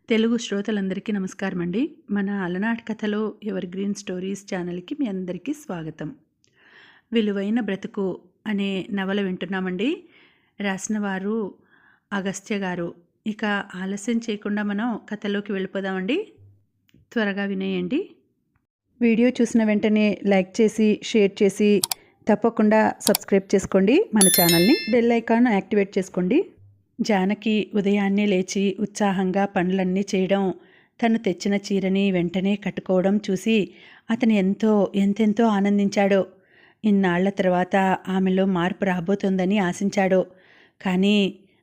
తెలుగు శ్రోతలందరికీ నమస్కారం అండి. మన అలనాటి కథలో ఎవర్ గ్రీన్ స్టోరీస్ ఛానల్‌కి మీ అందరికీ స్వాగతం. 'విలువైన బ్రతుకు' అనే నవల వింటున్నామండి. రాసిన వారు అగస్త్య గారు. ఇక ఆలస్యం చేయకుండా మనం కథలోకి వెళ్ళిపోదామండి. త్వరగా వినేయండి. వీడియో చూసిన వెంటనే లైక్ చేసి, షేర్ చేసి తప్పకుండా సబ్స్క్రైబ్ చేసుకోండి మన ఛానల్‌ని. బెల్ ఐకాన్ యాక్టివేట్ చేసుకోండి. జానకి ఉదయాన్నే లేచి ఉత్సాహంగా పనులన్నీ చేయడం, తను తెచ్చిన చీరని వెంటనే కట్టుకోవడం చూసి అతను ఎంతెంతో ఆనందించాడు. ఇన్నాళ్ల తర్వాత ఆమెలో మార్పు రాబోతోందని ఆశించాడు. కానీ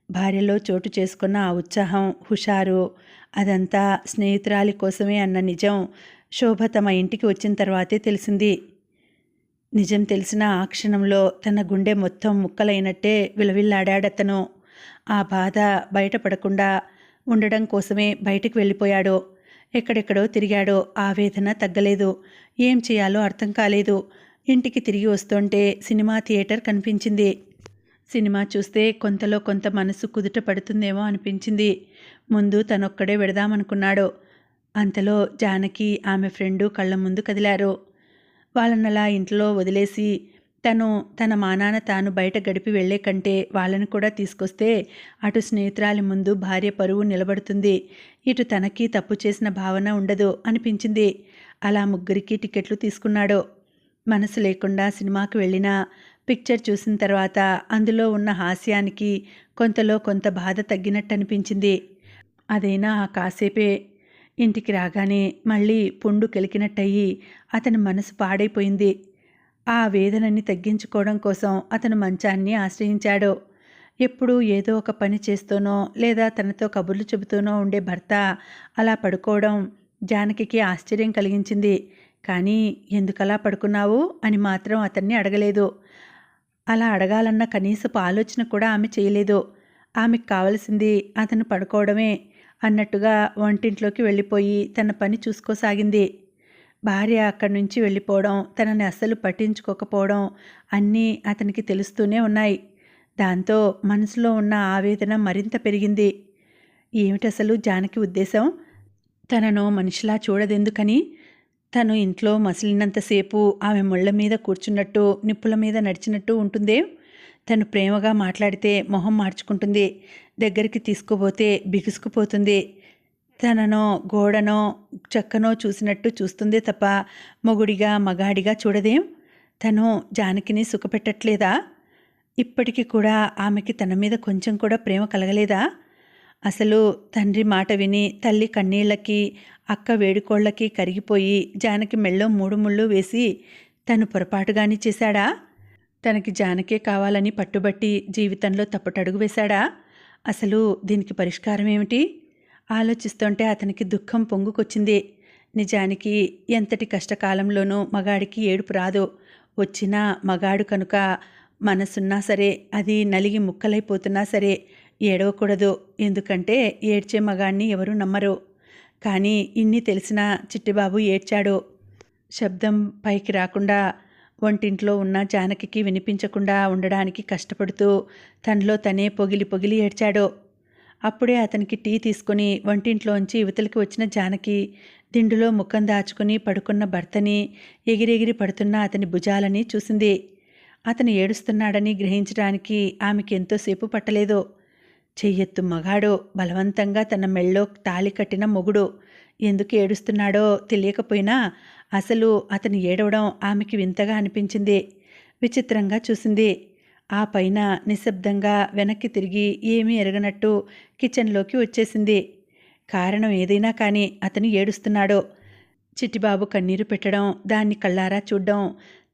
భార్యలో చోటు చేసుకున్న ఆ ఉత్సాహం, హుషారు అదంతా స్నేహితురాలి కోసమే అన్న నిజం శోభ తమ ఇంటికి వచ్చిన తర్వాతే తెలిసింది. నిజం తెలిసిన ఆ క్షణంలో తన గుండె మొత్తం ముక్కలైనట్టే విలవిల్లాడాడతను. ఆ బాధ బయటపడకుండా ఉండడం కోసమే బయటికి వెళ్ళిపోయాడు. ఎక్కడెక్కడో తిరిగాడు. ఆవేదన తగ్గలేదు. ఏం చేయాలో అర్థం కాలేదు. ఇంటికి తిరిగి వస్తుంటే సినిమా థియేటర్ కనిపించింది. సినిమా చూస్తే కొంతలో కొంత మనసు కుదుట పడుతుందేమో అనిపించింది. ముందు తనొక్కడే వెడదామనుకున్నాడు. అంతలో జానకి ఆమె ఫ్రెండు కళ్ళ ముందు కదిలారు. వాళ్ళనలా ఇంట్లో వదిలేసి తన మానాన తాను బయట గడిపి వెళ్లే కంటే వాళ్ళని కూడా తీసుకొస్తే అటు స్నేహితురాలి ముందు భార్య పరువు నిలబడుతుంది, ఇటు తనకి తప్పు చేసిన భావన ఉండదు అనిపించింది. అలా ముగ్గురికి టికెట్లు తీసుకున్నాడు. మనసు లేకుండా సినిమాకి వెళ్ళినా పిక్చర్ చూసిన తర్వాత అందులో ఉన్న హాస్యానికి కొంతలో కొంత బాధ తగ్గినట్టు అనిపించింది. అదైనా ఆ కాసేపే. ఇంటికి రాగానే మళ్ళీ పుండు కెలికినట్టయి అతని మనసు పాడైపోయింది. ఆ వేదనని తగ్గించుకోవడం కోసం అతను మంచాన్ని ఆశ్రయించాడు. ఎప్పుడూ ఏదో ఒక పని చేస్తూనో లేదా తనతో కబుర్లు చెబుతూనో ఉండే భర్త అలా పడుకోవడం జానకికి ఆశ్చర్యం కలిగించింది. కానీ ఎందుకలా పడుకున్నావు అని మాత్రం అతన్ని అడగలేదు. అలా అడగాలన్న కనీసపు ఆలోచన కూడా ఆమె చేయలేదు. ఆమెకు కావలసింది అతను పడుకోవడమే అన్నట్టుగా వంటింట్లోకి వెళ్ళిపోయి తన పని చూసుకోసాగింది. భార్య అక్కడి నుంచి వెళ్ళిపోవడం, తనని అస్సలు పట్టించుకోకపోవడం అన్నీ అతనికి తెలుస్తూనే ఉన్నాయి. దాంతో మనసులో ఉన్న ఆవేదన మరింత పెరిగింది. ఏమిటసలు జానకి ఉద్దేశం? తనను మనిషిలా చూడదెందుకని? తను ఇంట్లో మసిలినంతసేపు ఆమె ముళ్ళ మీద కూర్చున్నట్టు, నిప్పుల మీద నడిచినట్టు ఉంటుందే. తను ప్రేమగా మాట్లాడితే మొహం మార్చుకుంటుంది, దగ్గరికి తీసుకుపోతే బిగుసుకుపోతుంది. తననో గోడనో చెక్కనో చూసినట్టు చూస్తుందే తప్ప మొగుడిగా మగాడిగా చూడదేం. తను జానకిని సుఖపెట్టట్లేదా? ఇప్పటికీ కూడా ఆమెకి తన మీద కొంచెం కూడా ప్రేమ కలగలేదా? అసలు తండ్రి మాట విని తల్లి కన్నీళ్లకి, అక్క వేడుకోళ్లకి కరిగిపోయి జానకి మెళ్ళో 3 ముళ్ళు వేసి తను పొరపాటుగాని చేశాడా? తనకి జానకే కావాలని పట్టుబట్టి జీవితంలో తప్పటడుగు వేశాడా? అసలు దీనికి పరిష్కారం ఏమిటి? ఆలోచిస్తుంటే అతనికి దుఃఖం పొంగుకొచ్చింది. నిజానికి ఎంతటి కష్టకాలంలోనూ మగాడికి ఏడుపు రాదు. వచ్చినా మగాడు కనుక మనసున్నా సరే, అది నలిగి ముక్కలైపోతున్నా సరే ఏడవకూడదు. ఎందుకంటే ఏడ్చే మగాడిని ఎవరూ నమ్మరు. కానీ ఇన్ని తెలిసినా చిట్టిబాబు ఏడ్చాడు. శబ్దం పైకి రాకుండా, వంటింట్లో ఉన్న జానకికి వినిపించకుండా ఉండడానికి కష్టపడుతూ తనలో తనే పొగిలి పొగిలి ఏడ్చాడు. అప్పుడే అతనికి టీ తీసుకుని వంటింట్లోంచి యువతలకి వచ్చిన జానకి దిండులో ముఖం దాచుకుని పడుకున్న భర్తని, ఎగిరెగిరి పడుతున్న అతని భుజాలని చూసింది. అతను ఏడుస్తున్నాడని గ్రహించడానికి ఆమెకి ఎంతోసేపు పట్టలేదు. చెయ్యెత్తు మగాడు, బలవంతంగా తన మెళ్ళో తాళి కట్టిన మొగుడు ఎందుకు ఏడుస్తున్నాడో తెలియకపోయినా అసలు అతను ఏడవడం ఆమెకి వింతగా అనిపించింది. విచిత్రంగా చూసింది. ఆ పైన నిశ్శబ్దంగా వెనక్కి తిరిగి ఏమీ ఎరగనట్టు కిచెన్లోకి వచ్చేసింది. కారణం ఏదైనా కానీ అతను ఏడుస్తున్నాడు. చిట్టిబాబు కన్నీరు పెట్టడం, దాన్ని కళ్ళారా చూడ్డం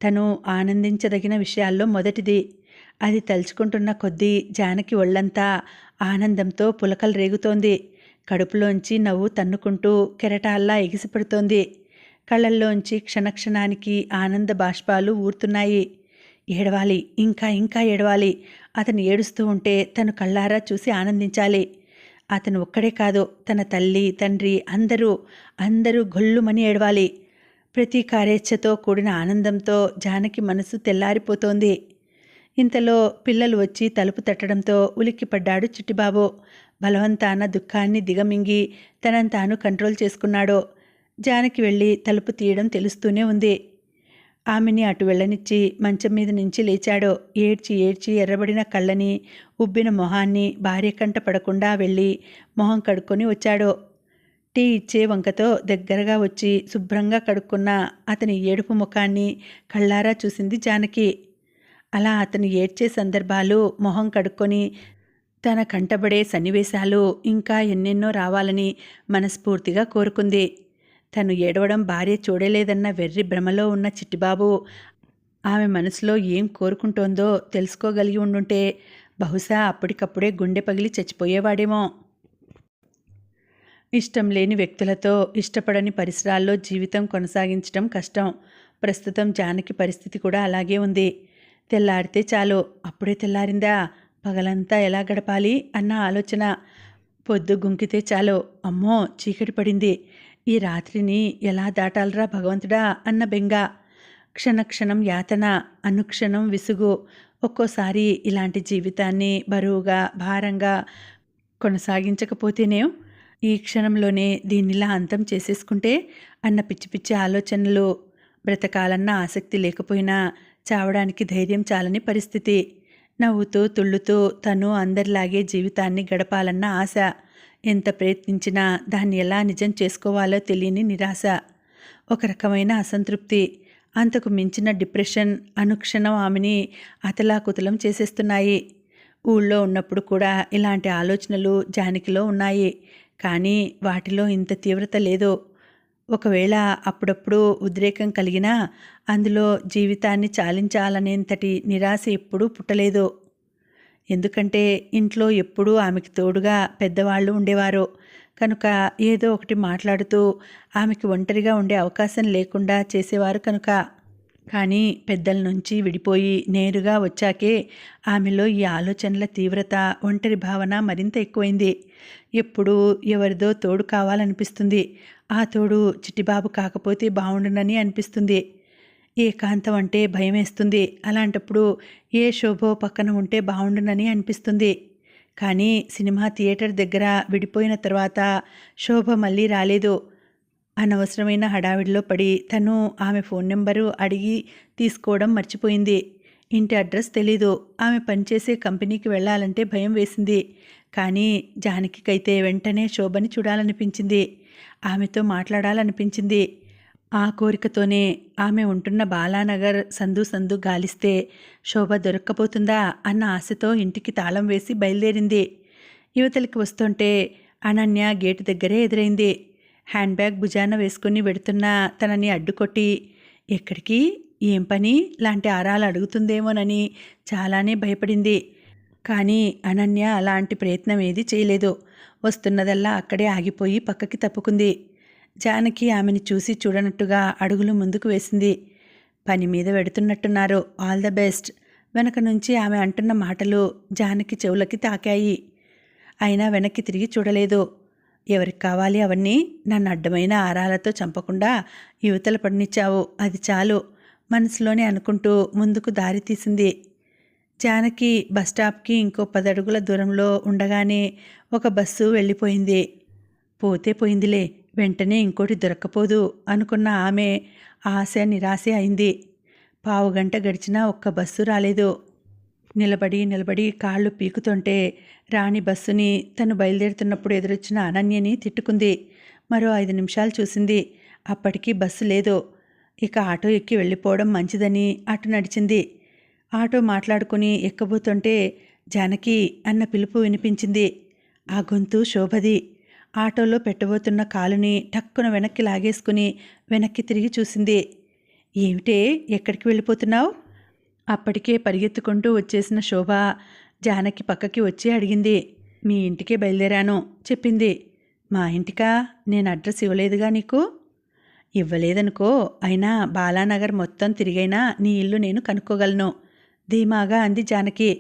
తను ఆనందించదగిన విషయాల్లో మొదటిది. అది తలుచుకుంటున్న కొద్దీ జానకి ఒళ్ళంతా ఆనందంతో పులకలు రేగుతోంది. కడుపులోంచి నవ్వు తన్నుకుంటూ కెరటాల్లా ఎగిసిపడుతోంది. కళ్ళల్లోంచి క్షణక్షణానికి ఆనంద బాష్పాలు ఊరుతున్నాయి. ఏడవాలి, ఇంకా ఇంకా ఏడవాలి. అతను ఏడుస్తూ ఉంటే తను కళ్ళారా చూసి ఆనందించాలి. అతను ఒక్కడే కాదు, తన తల్లి, తండ్రి అందరూ గొల్లుమని ఏడవాలి. ప్రతీకారేచ్ఛతో కూడిన ఆనందంతో జానకి మనసు తెల్లారిపోతోంది. ఇంతలో పిల్లలు వచ్చి తలుపు తట్టడంతో ఉలిక్కిపడ్డాడు చిట్టిబాబు. బలవంతాన దుఃఖాన్ని దిగమింగి తనను తాను కంట్రోల్ చేసుకున్నాడో. జానకి వెళ్ళి తలుపు తీయడం తెలుస్తూనే ఉంది. ఆమెని అటు వెళ్ళనిచ్చి మంచం మీద నుంచి లేచాడో. ఏడ్చి ఏడ్చి ఎర్రబడిన కళ్ళని, ఉబ్బిన మొహాన్ని భార్య కంట పడకుండా వెళ్ళి మొహం కడుక్కొని వచ్చాడో. టీ ఇచ్చే వంకతో దగ్గరగా వచ్చి శుభ్రంగా కడుక్కున్న అతని ఏడుపు ముఖాన్ని కళ్ళారా చూసింది జానకి. అలా అతను ఏడ్చే సందర్భాలు, మొహం కడుక్కొని తన కంటబడే సన్నివేశాలు ఇంకా ఎన్నెన్నో రావాలని మనస్ఫూర్తిగా కోరుకుంది. తను ఏడవడం భార్య చూడలేదన్న వెర్రి భ్రమలో ఉన్న చిట్టిబాబు ఆమె మనసులో ఏం కోరుకుంటోందో తెలుసుకోగలిగి ఉండుంటే బహుశా అప్పటికప్పుడే గుండె పగిలి చచ్చిపోయేవాడేమో. ఇష్టం లేని వ్యక్తులతో, ఇష్టపడని పరిసరాల్లో జీవితం కొనసాగించడం కష్టం. ప్రస్తుతం జానకి పరిస్థితి కూడా అలాగే ఉంది. తెల్లారితే చాలు. అప్పుడే తెల్లారిందా, పగలంతా ఎలా గడపాలి అన్న ఆలోచన. పొద్దు గుంకితే చాలు, అమ్మో చీకటి పడింది, ఈ రాత్రిని ఎలా దాటాలరా భగవంతుడా అన్న బెంగ. క్షణక్షణం యాతన, అనుక్షణం విసుగు. ఒక్కోసారి ఇలాంటి జీవితాన్ని బరువుగా, భారంగా కొనసాగించకపోతేనే ఈ క్షణంలోనే దీనిలా అంతం చేసేసుకుంటే అన్న పిచ్చి పిచ్చి ఆలోచనలు. బ్రతకాలన్న ఆసక్తి లేకపోయినా చావడానికి ధైర్యం చాలని పరిస్థితి. నవ్వుతూ తుళ్ళుతూ తను అందరిలాగే జీవితాన్ని గడపాలన్న ఆశ. ఎంత ప్రయత్నించినా దాన్ని ఎలా నిజం చేసుకోవాలో తెలియని నిరాశ. ఒక రకమైన అసంతృప్తి, అంతకు మించిన డిప్రెషన్ అనుక్షణం ఆమెని అతలాకుతలం చేసేస్తున్నాయి. ఊళ్ళో ఉన్నప్పుడు కూడా ఇలాంటి ఆలోచనలు జానకిలో ఉన్నాయి. కానీ వాటిలో ఇంత తీవ్రత లేదు. ఒకవేళ అప్పుడప్పుడు ఉద్రేకం కలిగినా అందులో జీవితాన్ని చాలించాలనేంతటి నిరాశ ఎప్పుడూ పుట్టలేదు. ఎందుకంటే ఇంట్లో ఎప్పుడూ ఆమెకి తోడుగా పెద్దవాళ్ళు ఉండేవారు కనుక, ఏదో ఒకటి మాట్లాడుతూ ఆమెకి ఒంటరిగా ఉండే అవకాశం లేకుండా చేసేవారు కనుక. కానీ పెద్దల నుంచి విడిపోయి నేరుగా వచ్చాకే ఆమెలో ఈ ఆలోచనల తీవ్రత, ఒంటరి భావన మరింత ఎక్కువైంది. ఎప్పుడూ ఎవరిదో తోడు కావాలనిపిస్తుంది. ఆ తోడు చిట్టిబాబు కాకపోతే బాగుండునని అనిపిస్తుంది. ఏకాంతం అంటే భయమేస్తుంది. అలాంటప్పుడు ఏ శోభో పక్కన ఉంటే బాగుండునని అనిపిస్తుంది. కానీ సినిమా థియేటర్ దగ్గర విడిపోయిన తర్వాత శోభ మళ్ళీ రాలేదు. అనవసరమైన హడావిడిలో పడి తను ఆమె ఫోన్ నెంబరు అడిగి తీసుకోవడం మర్చిపోయింది. ఇంటి అడ్రస్ తెలీదు. ఆమె పనిచేసే కంపెనీకి వెళ్ళాలంటే భయం వేసింది. కానీ జానకికైతే వెంటనే శోభని చూడాలనిపించింది, ఆమెతో మాట్లాడాలనిపించింది. ఆ కోరికతోనే ఆమె ఉంటున్న బాలానగర్ సందు సందు గాలిస్తే శోభ దొరక్కపోతుందా అన్న ఆశతో ఇంటికి తాళం వేసి బయలుదేరింది. యువతలకి వస్తుంటే అనన్య గేటు దగ్గరే ఎదురైంది. హ్యాండ్ బ్యాగ్ భుజాన వేసుకుని వెడుతున్న తనని అడ్డుకొట్టి, ఎక్కడికి, ఏం పని లాంటి ఆరాలు అడుగుతుందేమోనని చాలానే భయపడింది. కానీ అనన్య అలాంటి ప్రయత్నం ఏది చేయలేదు. వస్తున్నదల్లా అక్కడే ఆగిపోయి పక్కకి తప్పుకుంది. జానకి ఆమెని చూసి చూడనట్టుగా అడుగులు ముందుకు వేసింది. పని మీద వెడుతున్నట్టున్నారు, ఆల్ ద బెస్ట్. వెనక నుంచి ఆమె అంటున్న మాటలు జానకి చెవులకి తాకాయి. అయినా వెనక్కి తిరిగి చూడలేదు. ఎవరికి కావాలి అవన్నీ? నన్ను అడ్డమైన ఆరాలతో చంపకుండా యువతల పడినిచ్చావు, అది చాలు మనసులోనే అనుకుంటూ ముందుకు దారి తీసింది. జానకి బస్టాప్కి ఇంకో 10 అడుగుల దూరంలో ఉండగానే ఒక బస్సు వెళ్ళిపోయింది. పోతే పోయిందిలే, వెంటనే ఇంకోటి దొరక్కపోదు అనుకున్న ఆమె ఆశ నిరాశ అయింది. పావుగంట గడిచినా ఒక్క బస్సు రాలేదు. నిలబడి నిలబడి కాళ్ళు పీకుతుంటే రాణి బస్సుని, తను బయలుదేరుతున్నప్పుడు ఎదురొచ్చిన అనన్యని తిట్టుకుంది. మరో 5 నిమిషాలు చూసింది. అప్పటికీ బస్సు లేదు. ఇక ఆటో ఎక్కి వెళ్ళిపోవడం మంచిదని అటు నడిచింది. ఆటో మాట్లాడుకుని ఎక్కబోతుంటే జానకి అన్న పిలుపు వినిపించింది. ఆ గొంతు శోభది. ఆటోలో పెట్టబోతున్న కాలుని టక్కున వెనక్కి లాగేసుకుని వెనక్కి తిరిగి చూసింది. ఏమిటే, ఎక్కడికి వెళ్ళిపోతున్నావు? అప్పటికే పరిగెత్తుకుంటూ వచ్చేసిన శోభ జానకి పక్కకి వచ్చి అడిగింది. మీ ఇంటికే బయలుదేరాను చెప్పింది. మా ఇంటికా? నేను అడ్రస్ ఇవ్వలేదుగా నీకు? ఇవ్వలేదనుకో, అయినా బాలానగర్ మొత్తం తిరిగైనా నీ ఇల్లు నేను కనుక్కోగలను ధీమాగా అంది జానకి.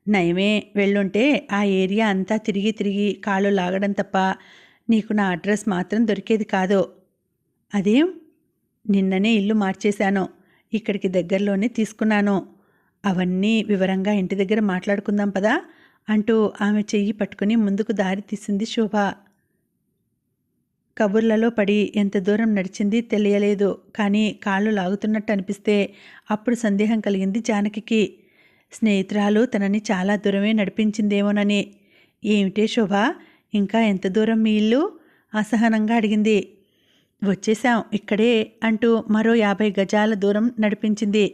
నయమే, వెళ్ళుంటే ఆ ఏరియా అంతా తిరిగి తిరిగి కాళ్ళు లాగడం తప్ప నీకు నా అడ్రస్ మాత్రం దొరికేది కాదు. అదేం? నిన్ననే ఇల్లు మార్చేశాను, ఇక్కడికి దగ్గరలోనే తీసుకున్నాను. అవన్నీ వివరంగా ఇంటి దగ్గర మాట్లాడుకుందాం పదా అంటూ ఆమె చెయ్యి పట్టుకుని ముందుకు దారి తీసింది శోభ. కబుర్లలో పడి ఎంత దూరం నడిచింది తెలియలేదు. కానీ కాళ్ళు లాగుతున్నట్టు అనిపిస్తే అప్పుడు సందేహం కలిగింది జానకికి. స్నేహితురాలు తనని చాలా దూరమే నడిపించిందేమోనని. ఏమిటే శోభ, ఇంకా ఎంత దూరం మీ ఇల్లు? అసహనంగా అడిగింది. వచ్చేశాం ఇక్కడే అంటూ మరో 50 గజాల దూరం నడిపించింది.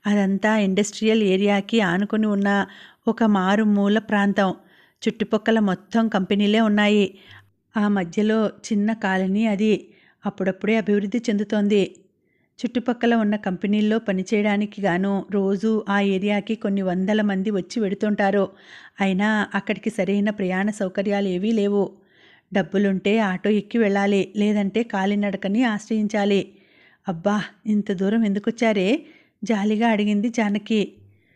అదంతా ఇండస్ట్రియల్ ఏరియాకి ఆనుకుని ఉన్న ఒక మారుమూల ప్రాంతం. చుట్టుపక్కల మొత్తం కంపెనీలే ఉన్నాయి. ఆ మధ్యలో చిన్న కాలనీ అది. అప్పుడప్పుడే అభివృద్ధి చెందుతోంది. చుట్టుపక్కల ఉన్న కంపెనీల్లో పనిచేయడానికి గాను రోజు ఆ ఏరియాకి కొన్ని వందల మంది వచ్చి వెడుతుంటారు. అయినా అక్కడికి సరైన ప్రయాణ సౌకర్యాలు ఏవీ లేవు. డబ్బులుంటే ఆటో ఎక్కి వెళ్ళాలి, లేదంటే కాలినడకని ఆశ్రయించాలి. అబ్బా, ఇంత దూరం ఎందుకొచ్చారే? జాలిగా అడిగింది జానకి.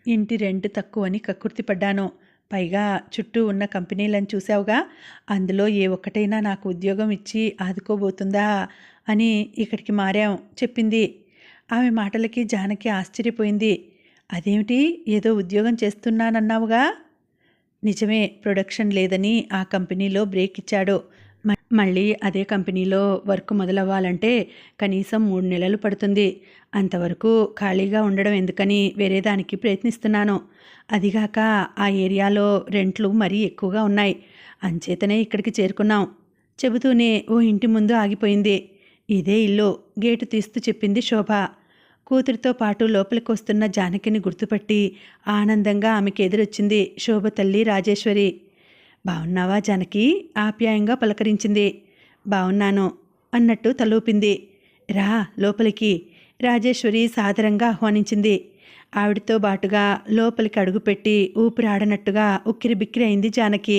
ఇంటి రెంట్ తక్కువని కక్కుర్తిపడ్డాను. పైగా చుట్టూ ఉన్న కంపెనీలను చూసావుగా, అందులో ఏ ఒక్కటైనా నాకు ఉద్యోగం ఇచ్చి ఆదుకోబోతుందా అని ఇక్కడికి మారాం చెప్పింది. ఆమె మాటలకి జానకి ఆశ్చర్యపోయింది. అదేమిటి, ఏదో ఉద్యోగం చేస్తున్నానన్నావుగా? నిజమే, ప్రొడక్షన్ లేదని ఆ కంపెనీలో బ్రేక్ ఇచ్చాడు. మళ్ళీ అదే కంపెనీలో వర్క్ మొదలవ్వాలంటే కనీసం 3 నెలలు పడుతుంది. అంతవరకు ఖాళీగా ఉండడం ఎందుకని వేరే దానికి ప్రయత్నిస్తున్నాను. అదిగాక ఆ ఏరియాలో రెంట్లు మరీ ఎక్కువగా ఉన్నాయి. అంచేతనే ఇక్కడికి చేరుకున్నాం చెబుతూనే ఓ ఇంటి ముందు ఆగిపోయింది. ఇదే ఇల్లు, గేటు తీస్తూ చెప్పింది శోభ. కూతురితో పాటు లోపలికి వస్తున్న జానకిని గుర్తుపట్టి ఆనందంగా ఆమెకి ఎదురొచ్చింది శోభ తల్లి రాజేశ్వరి. బావున్నావా జానకి? ఆప్యాయంగా పలకరించింది. బావున్నాను అన్నట్టు తలూపింది. రా లోపలికి, రాజేశ్వరి సాదరంగా ఆహ్వానించింది. ఆవిడతో బాటుగా లోపలికి అడుగుపెట్టి ఊపిరాడనట్టుగా ఉక్కిరిబిక్కిరి అయింది జానకి.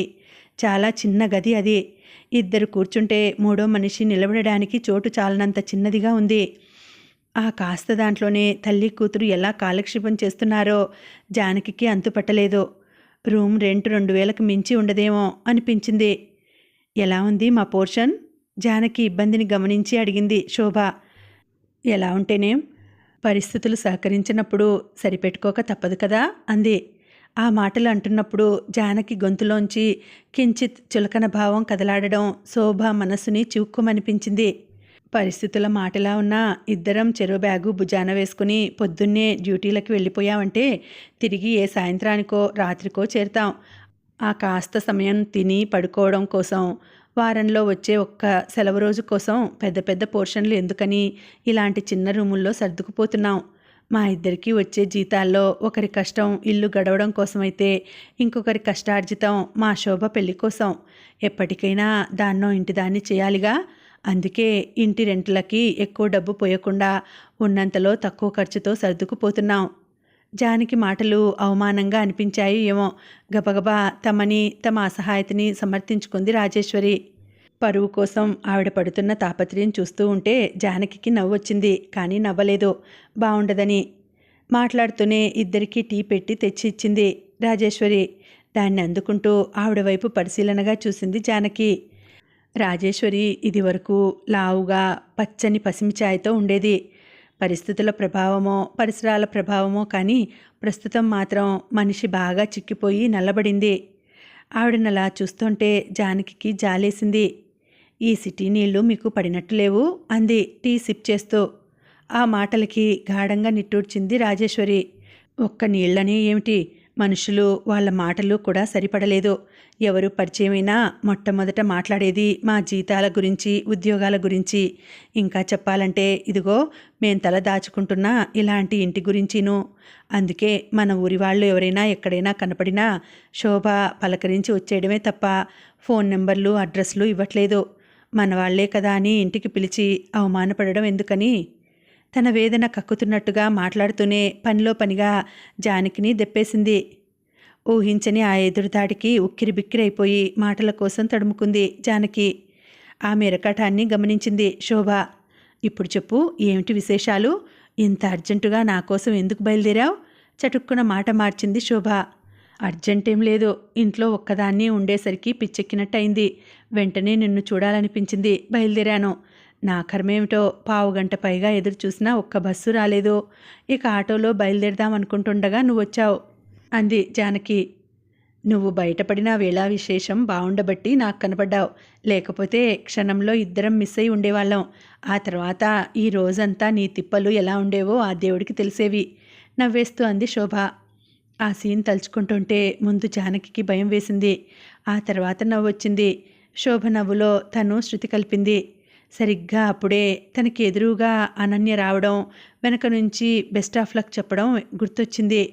చాలా చిన్న గది అది. 2 కూర్చుంటే మూడో మనిషి నిలబడడానికి చోటు చాలనంత చిన్నదిగా ఉంది. ఆ కాస్త దాంట్లోనే తల్లి కూతురు ఎలా కాలక్షేపం చేస్తున్నారో జానకికి అంతుపట్టలేదు. రూమ్ రెంట్ 2000కి మించి ఉండదేమో అనిపించింది. ఎలా ఉంది మా పోర్షన్? జానకి ఇబ్బందిని గమనించి అడిగింది శోభ. ఎలా ఉంటేనేం, పరిస్థితులు సహకరించినప్పుడు సరిపెట్టుకోక తప్పదు కదా అంది. ఆ మాటలు అంటున్నప్పుడు జానకి గొంతులోంచి కించిత్ చులకన భావం కదలాడడం శోభ మనసుని చివుక్కుమనిపించింది. పరిస్థితుల మాటలా ఉన్నా ఇద్దరం చెరో బ్యాగు భుజాన వేసుకుని పొద్దున్నే డ్యూటీలకు వెళ్ళిపోయామంటే తిరిగి ఏ సాయంత్రానికో రాత్రికో చేరుతాం. ఆ కాస్త సమయం తిని పడుకోవడం కోసం, వారంలో వచ్చే ఒక్క సెలవు రోజు కోసం పెద్ద పెద్ద పోర్షన్లు ఎందుకని ఇలాంటి చిన్న రూముల్లో సర్దుకుపోతున్నాం. మా ఇద్దరికీ వచ్చే జీతాల్లో ఒకరి కష్టం ఇల్లు గడవడం కోసమైతే ఇంకొకరి కష్టార్జితం మా శోభ పెళ్లి కోసం. ఎప్పటికైనా దాన్నో ఇంటిదాన్ని చేయాలిగా. అందుకే ఇంటి రెంట్లకి ఎక్కువ డబ్బు పోయకుండా ఉన్నంతలో తక్కువ ఖర్చుతో సర్దుకుపోతున్నాం. జానకి మాటలు అవమానంగా అనిపించాయి ఏమో. గబగబా తమ అసహాయతని సమర్థించుకుంది రాజేశ్వరి. పరువు కోసం ఆవిడ పడుతున్న తాపత్రయం చూస్తూ ఉంటే జానకికి నవ్వొచ్చింది. కానీ నవ్వలేదు, బావుండదని. మాట్లాడుతూనే ఇద్దరికీ టీ పెట్టి తెచ్చి ఇచ్చింది రాజేశ్వరి. దాన్ని అందుకుంటూ ఆవిడ వైపు పరిశీలనగా చూసింది జానకి. రాజేశ్వరి ఇదివరకు లావుగా పచ్చని పసిమి ఛాయతో ఉండేది. పరిస్థితుల ప్రభావమో పరిసరాల ప్రభావమో కానీ ప్రస్తుతం మాత్రం మనిషి బాగా చిక్కిపోయి నల్లబడింది. ఆవిడనలా చూస్తుంటే జానకికి జాలేసింది. ఈ సిటీ నీళ్లు మీకు పడినట్టు లేవు అంది టీ సిప్ చేస్తూ. ఆ మాటలకి గాఢంగా నిట్టూర్చింది రాజేశ్వరి. ఒక్క నీళ్లనే ఏమిటి, మనుషులు వాళ్ళ మాటలు కూడా సరిపడలేదు. ఎవరు పరిచయమైనా మొట్టమొదట మాట్లాడేది మా జీతాల గురించి, ఉద్యోగాల గురించి. ఇంకా చెప్పాలంటే ఇదిగో మేం తల దాచుకుంటున్నా ఇలాంటి ఇంటి గురించిను. అందుకే మన ఊరి వాళ్ళు ఎవరైనా ఎక్కడైనా కనపడినా శోభ పలకరించి వచ్చేయడమే తప్ప ఫోన్ నెంబర్లు అడ్రస్లు ఇవ్వట్లేదు. మన వాళ్లే కదా అని ఇంటికి పిలిచి అవమానపడడం ఎందుకని తన వేదన కక్కుతున్నట్టుగా మాట్లాడుతూనే పనిలో పనిగా జానకిని దెప్పేసింది. ఊహించని ఆ ఎదురుదాడికి ఉక్కిరిబిక్కిరైపోయి మాటల కోసం తడుముకుంది జానకి. ఆ మెరకటాన్ని గమనించింది శోభ. ఇప్పుడు చెప్పు, ఏమిటి విశేషాలు? ఇంత అర్జెంటుగా నా కోసం ఎందుకు బయలుదేరావు? చటుక్కున మాట మార్చింది శోభ. అర్జెంటేం లేదు, ఇంట్లో ఒక్కదాన్ని ఉండేసరికి పిచ్చెక్కినట్టయింది. వెంటనే నిన్ను చూడాలనిపించింది, బయలుదేరాను. నా కర్మేమిటో 15 గంట పైగా ఎదురు చూసినా ఒక్క బస్సు రాలేదు. ఇక ఆటోలో బయలుదేరదాం అనుకుంటుండగా నువ్వొచ్చావు అంది జానకి. నువ్వు బయటపడిన వేళా విశేషం బావుండబట్టి నాకు కనపడ్డావు. లేకపోతే క్షణంలో ఇద్దరం మిస్ అయి ఉండేవాళ్ళం. ఆ తర్వాత ఈ రోజంతా నీ తిప్పలు ఎలా ఉండేవో ఆ దేవుడికి తెలిసేవి నవ్వేస్తూ అంది శోభ. ఆ సీన్ తలుచుకుంటుంటే ముందు జానకికి భయం వేసింది. ఆ తర్వాత నవ్వొచ్చింది. శోభ నవ్వులో తను శృతి కలిపింది. సరిగ్గా అప్పుడే తనకి ఎదురుగా అనన్య రావడం, వెనక నుంచి బెస్ట్ ఆఫ్ లక్ చెప్పడం గుర్తొచ్చింది.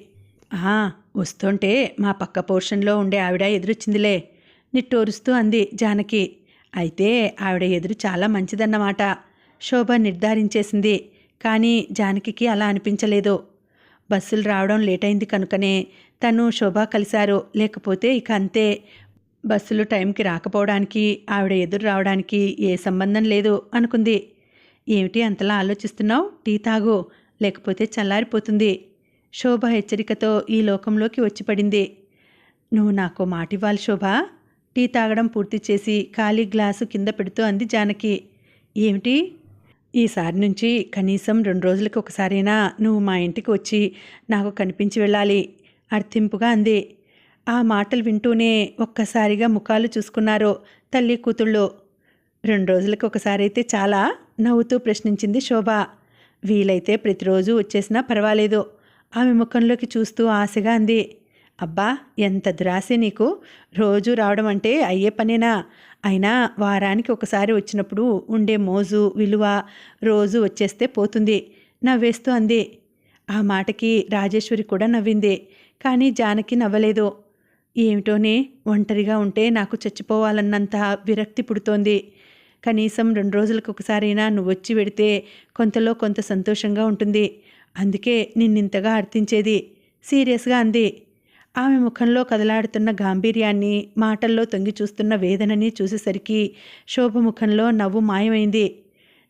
వస్తుంటే మా పక్క పోర్షన్లో ఉండే ఆవిడ ఎదురొచ్చిందిలే నిట్టూరుస్తూ అంది జానకి. అయితే ఆవిడ ఎదురు చాలా మంచిదన్నమాట శోభ నిర్ధారించేసింది. కానీ జానకికి అలా అనిపించలేదు. బస్సులు రావడం లేట్ అయింది కనుకనే తను శోభ కలిశారు. లేకపోతే ఇక అంతే. బస్సులు టైంకి రాకపోవడానికి ఆవిడ ఎదురు రావడానికి ఏ సంబంధం లేదు అనుకుంది. ఏమిటి అంతలా ఆలోచిస్తున్నావు? టీ తాగు, లేకపోతే చల్లారిపోతుంది. శోభ హెచ్చరికతో ఈ లోకంలోకి వచ్చి పడింది. నువ్వు నాకు మాటివ్వాలి శోభ. టీ తాగడం పూర్తి చేసి ఖాళీ గ్లాసు కింద పెడుతూ అంది జానకి. ఏమిటి? ఈసారి నుంచి కనీసం 2 రోజులకి ఒకసారైనా నువ్వు మా ఇంటికి వచ్చి నాకు కనిపించి వెళ్ళాలి అర్థింపుగా అంది. ఆ మాటలు వింటూనే ఒక్కసారిగా ముఖాలు చూసుకున్నారు తల్లి కూతుళ్ళు. 2 రోజులకి ఒకసారైతే చాలా నవ్వుతూ ప్రశ్నించింది శోభ. వీలైతే ప్రతిరోజు వచ్చేసినా పర్వాలేదు ఆమె ముఖంలోకి చూస్తూ ఆశగా అంది. అబ్బా, ఎంత దురాశ నీకు! రోజు రావడం అంటే అయ్యే పనేనా? అయినా వారానికి ఒకసారి వచ్చినప్పుడు ఉండే మోజు విలువ రోజు వచ్చేస్తే పోతుంది నవ్వేస్తూ అంది. ఆ మాటకి రాజేశ్వరి కూడా నవ్వింది. కానీ జానకి నవ్వలేదు. ఏమిటోనే, ఒంటరిగా ఉంటే నాకు చచ్చిపోవాలన్నంత విరక్తి పుడుతోంది. కనీసం 2 రోజులకు ఒకసారైనా నువ్వు వచ్చి వెడితే కొంతలో కొంత సంతోషంగా ఉంటుంది. అందుకే నిన్నింతగా అర్థించేది సీరియస్గా అంది. ఆమె ముఖంలో కదలాడుతున్న గాంభీర్యాన్ని, మాటల్లో తొంగి చూస్తున్న వేదనని చూసేసరికి శోభ ముఖంలో నవ్వు మాయమైంది.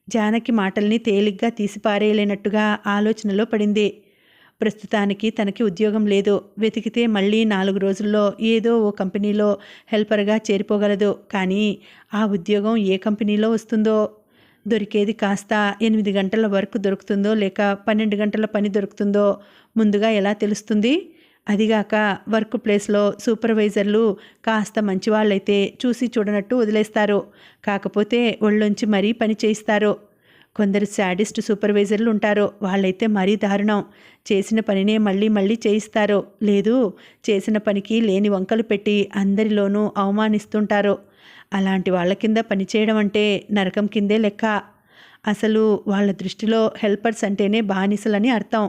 జానకి మాటల్ని తేలిగ్గా తీసిపారేయలేనట్టుగా ఆలోచనలో పడింది. ప్రస్తుతానికి తనకి ఉద్యోగం లేదు. వెతికితే మళ్ళీ 4 రోజుల్లో ఏదో ఓ కంపెనీలో హెల్పర్గా చేరిపోగలదు. కానీ ఆ ఉద్యోగం ఏ కంపెనీలో వస్తుందో? దొరికేది కాస్త 8 గంటల వర్క్ దొరుకుతుందో లేక 12 గంటల పని దొరుకుతుందో ముందుగా ఎలా తెలుస్తుంది? అదిగాక వర్క్ ప్లేస్లో సూపర్వైజర్లు కాస్త మంచివాళ్ళైతే చూసి చూడనట్టు వదిలేస్తారు. కాకపోతే ఒళ్ళొంచి మరీ పని చేయిస్తారు. కొందరు శాడిస్ట్ సూపర్వైజర్లు ఉంటారు. వాళ్ళైతే మరీ దారుణం. చేసిన పనినే మళ్ళీ మళ్ళీ చేయిస్తారు. లేదు, చేసిన పనికి లేని వంకలు పెట్టి అందరిలోనూ అవమానిస్తుంటారు. అలాంటి వాళ్ళ కింద పనిచేయడం అంటే నరకం కిందే లెక్క. అసలు వాళ్ళ దృష్టిలో హెల్పర్స్ అంటేనే బానిసలని అర్థం.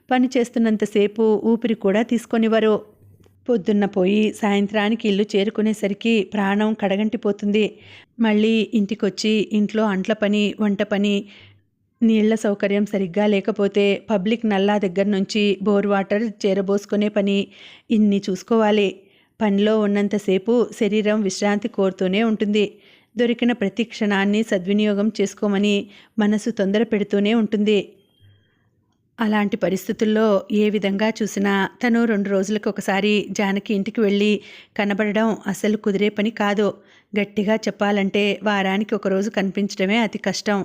పని చేస్తున్నంతసేపు ఊపిరి కూడా తీసుకొనివ్వరు. పొద్దున్న పోయి సాయంత్రానికి ఇల్లు చేరుకునేసరికి ప్రాణం కడగంటిపోతుంది. మళ్ళీ ఇంటికొచ్చి ఇంట్లో అంట్ల పని, వంట పని, నీళ్ల సౌకర్యం సరిగ్గా లేకపోతే పబ్లిక్ నల్లా దగ్గర నుంచి బోర్ వాటర్ చేరబోసుకునే పని, ఇన్ని చూసుకోవాలి. పనిలో ఉన్నంతసేపు శరీరం విశ్రాంతి కోరుతూనే ఉంటుంది. దొరికిన ప్రతి క్షణాన్ని సద్వినియోగం చేసుకోమని మనసు తొందర పెడుతూనే ఉంటుంది. అలాంటి పరిస్థితుల్లో ఏ విధంగా చూసినా తను 2 రోజులకు ఒకసారి జానకి ఇంటికి వెళ్ళి కనబడడం అస్సలు కుదిరే పని కాదు. గట్టిగా చెప్పాలంటే వారానికి 1 రోజు కనిపించడమే అతి కష్టం.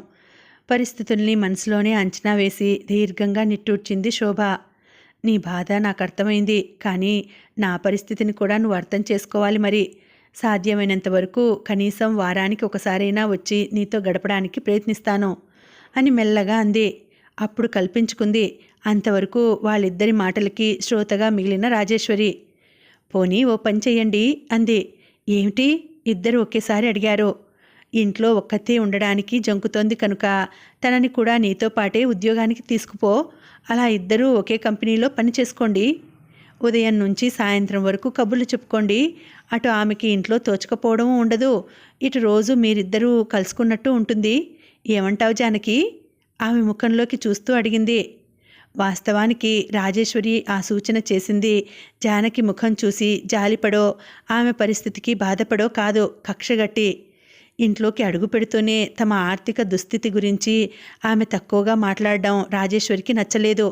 పరిస్థితుల్ని మనసులోనే అంచనా వేసి దీర్ఘంగా నిట్టూర్చింది శోభ. నీ బాధ నాకు అర్థమైంది. కానీ నా పరిస్థితిని కూడా నువ్వు అర్థం చేసుకోవాలి. మరి సాధ్యమైనంత వరకు కనీసం వారానికి ఒకసారైనా వచ్చి నీతో గడపడానికి ప్రయత్నిస్తాను అని మెల్లగా అంది. అప్పుడు కల్పించుకుంది. అంతవరకు వాళ్ళిద్దరి మాటలకి శ్రోతగా మిగిలిన రాజేశ్వరి. పోనీ ఓ పని చెయ్యండి అంది. ఏమిటి? ఇద్దరు ఒకేసారి అడిగారు. ఇంట్లో ఒక్కతే ఉండడానికి జంకుతోంది కనుక తనని కూడా నీతో పాటే ఉద్యోగానికి తీసుకుపో. అలా ఇద్దరూ ఒకే కంపెనీలో పని చేసుకోండి. ఉదయం నుంచి సాయంత్రం వరకు కబుర్లు చెప్పుకోండి. అటు ఆమెకి ఇంట్లో తోచకపోవడం ఉండదు, ఇటు రోజు మీరిద్దరూ కలుసుకున్నట్టు ఉంటుంది. ఏమంటావు జానకి? ఆమె ముఖంలోకి చూస్తూ అడిగింది. వాస్తవానికి రాజేశ్వరి ఆ సూచన చేసింది జానకి ముఖం చూసి జాలిపడో, ఆమె పరిస్థితికి బాధపడో కాదు, కక్షగట్టి. ఇంట్లోకి అడుగు పెడుతూనే తమ ఆర్థిక దుస్థితి గురించి ఆమె తక్కువగా మాట్లాడడం రాజేశ్వరికి నచ్చలేదు.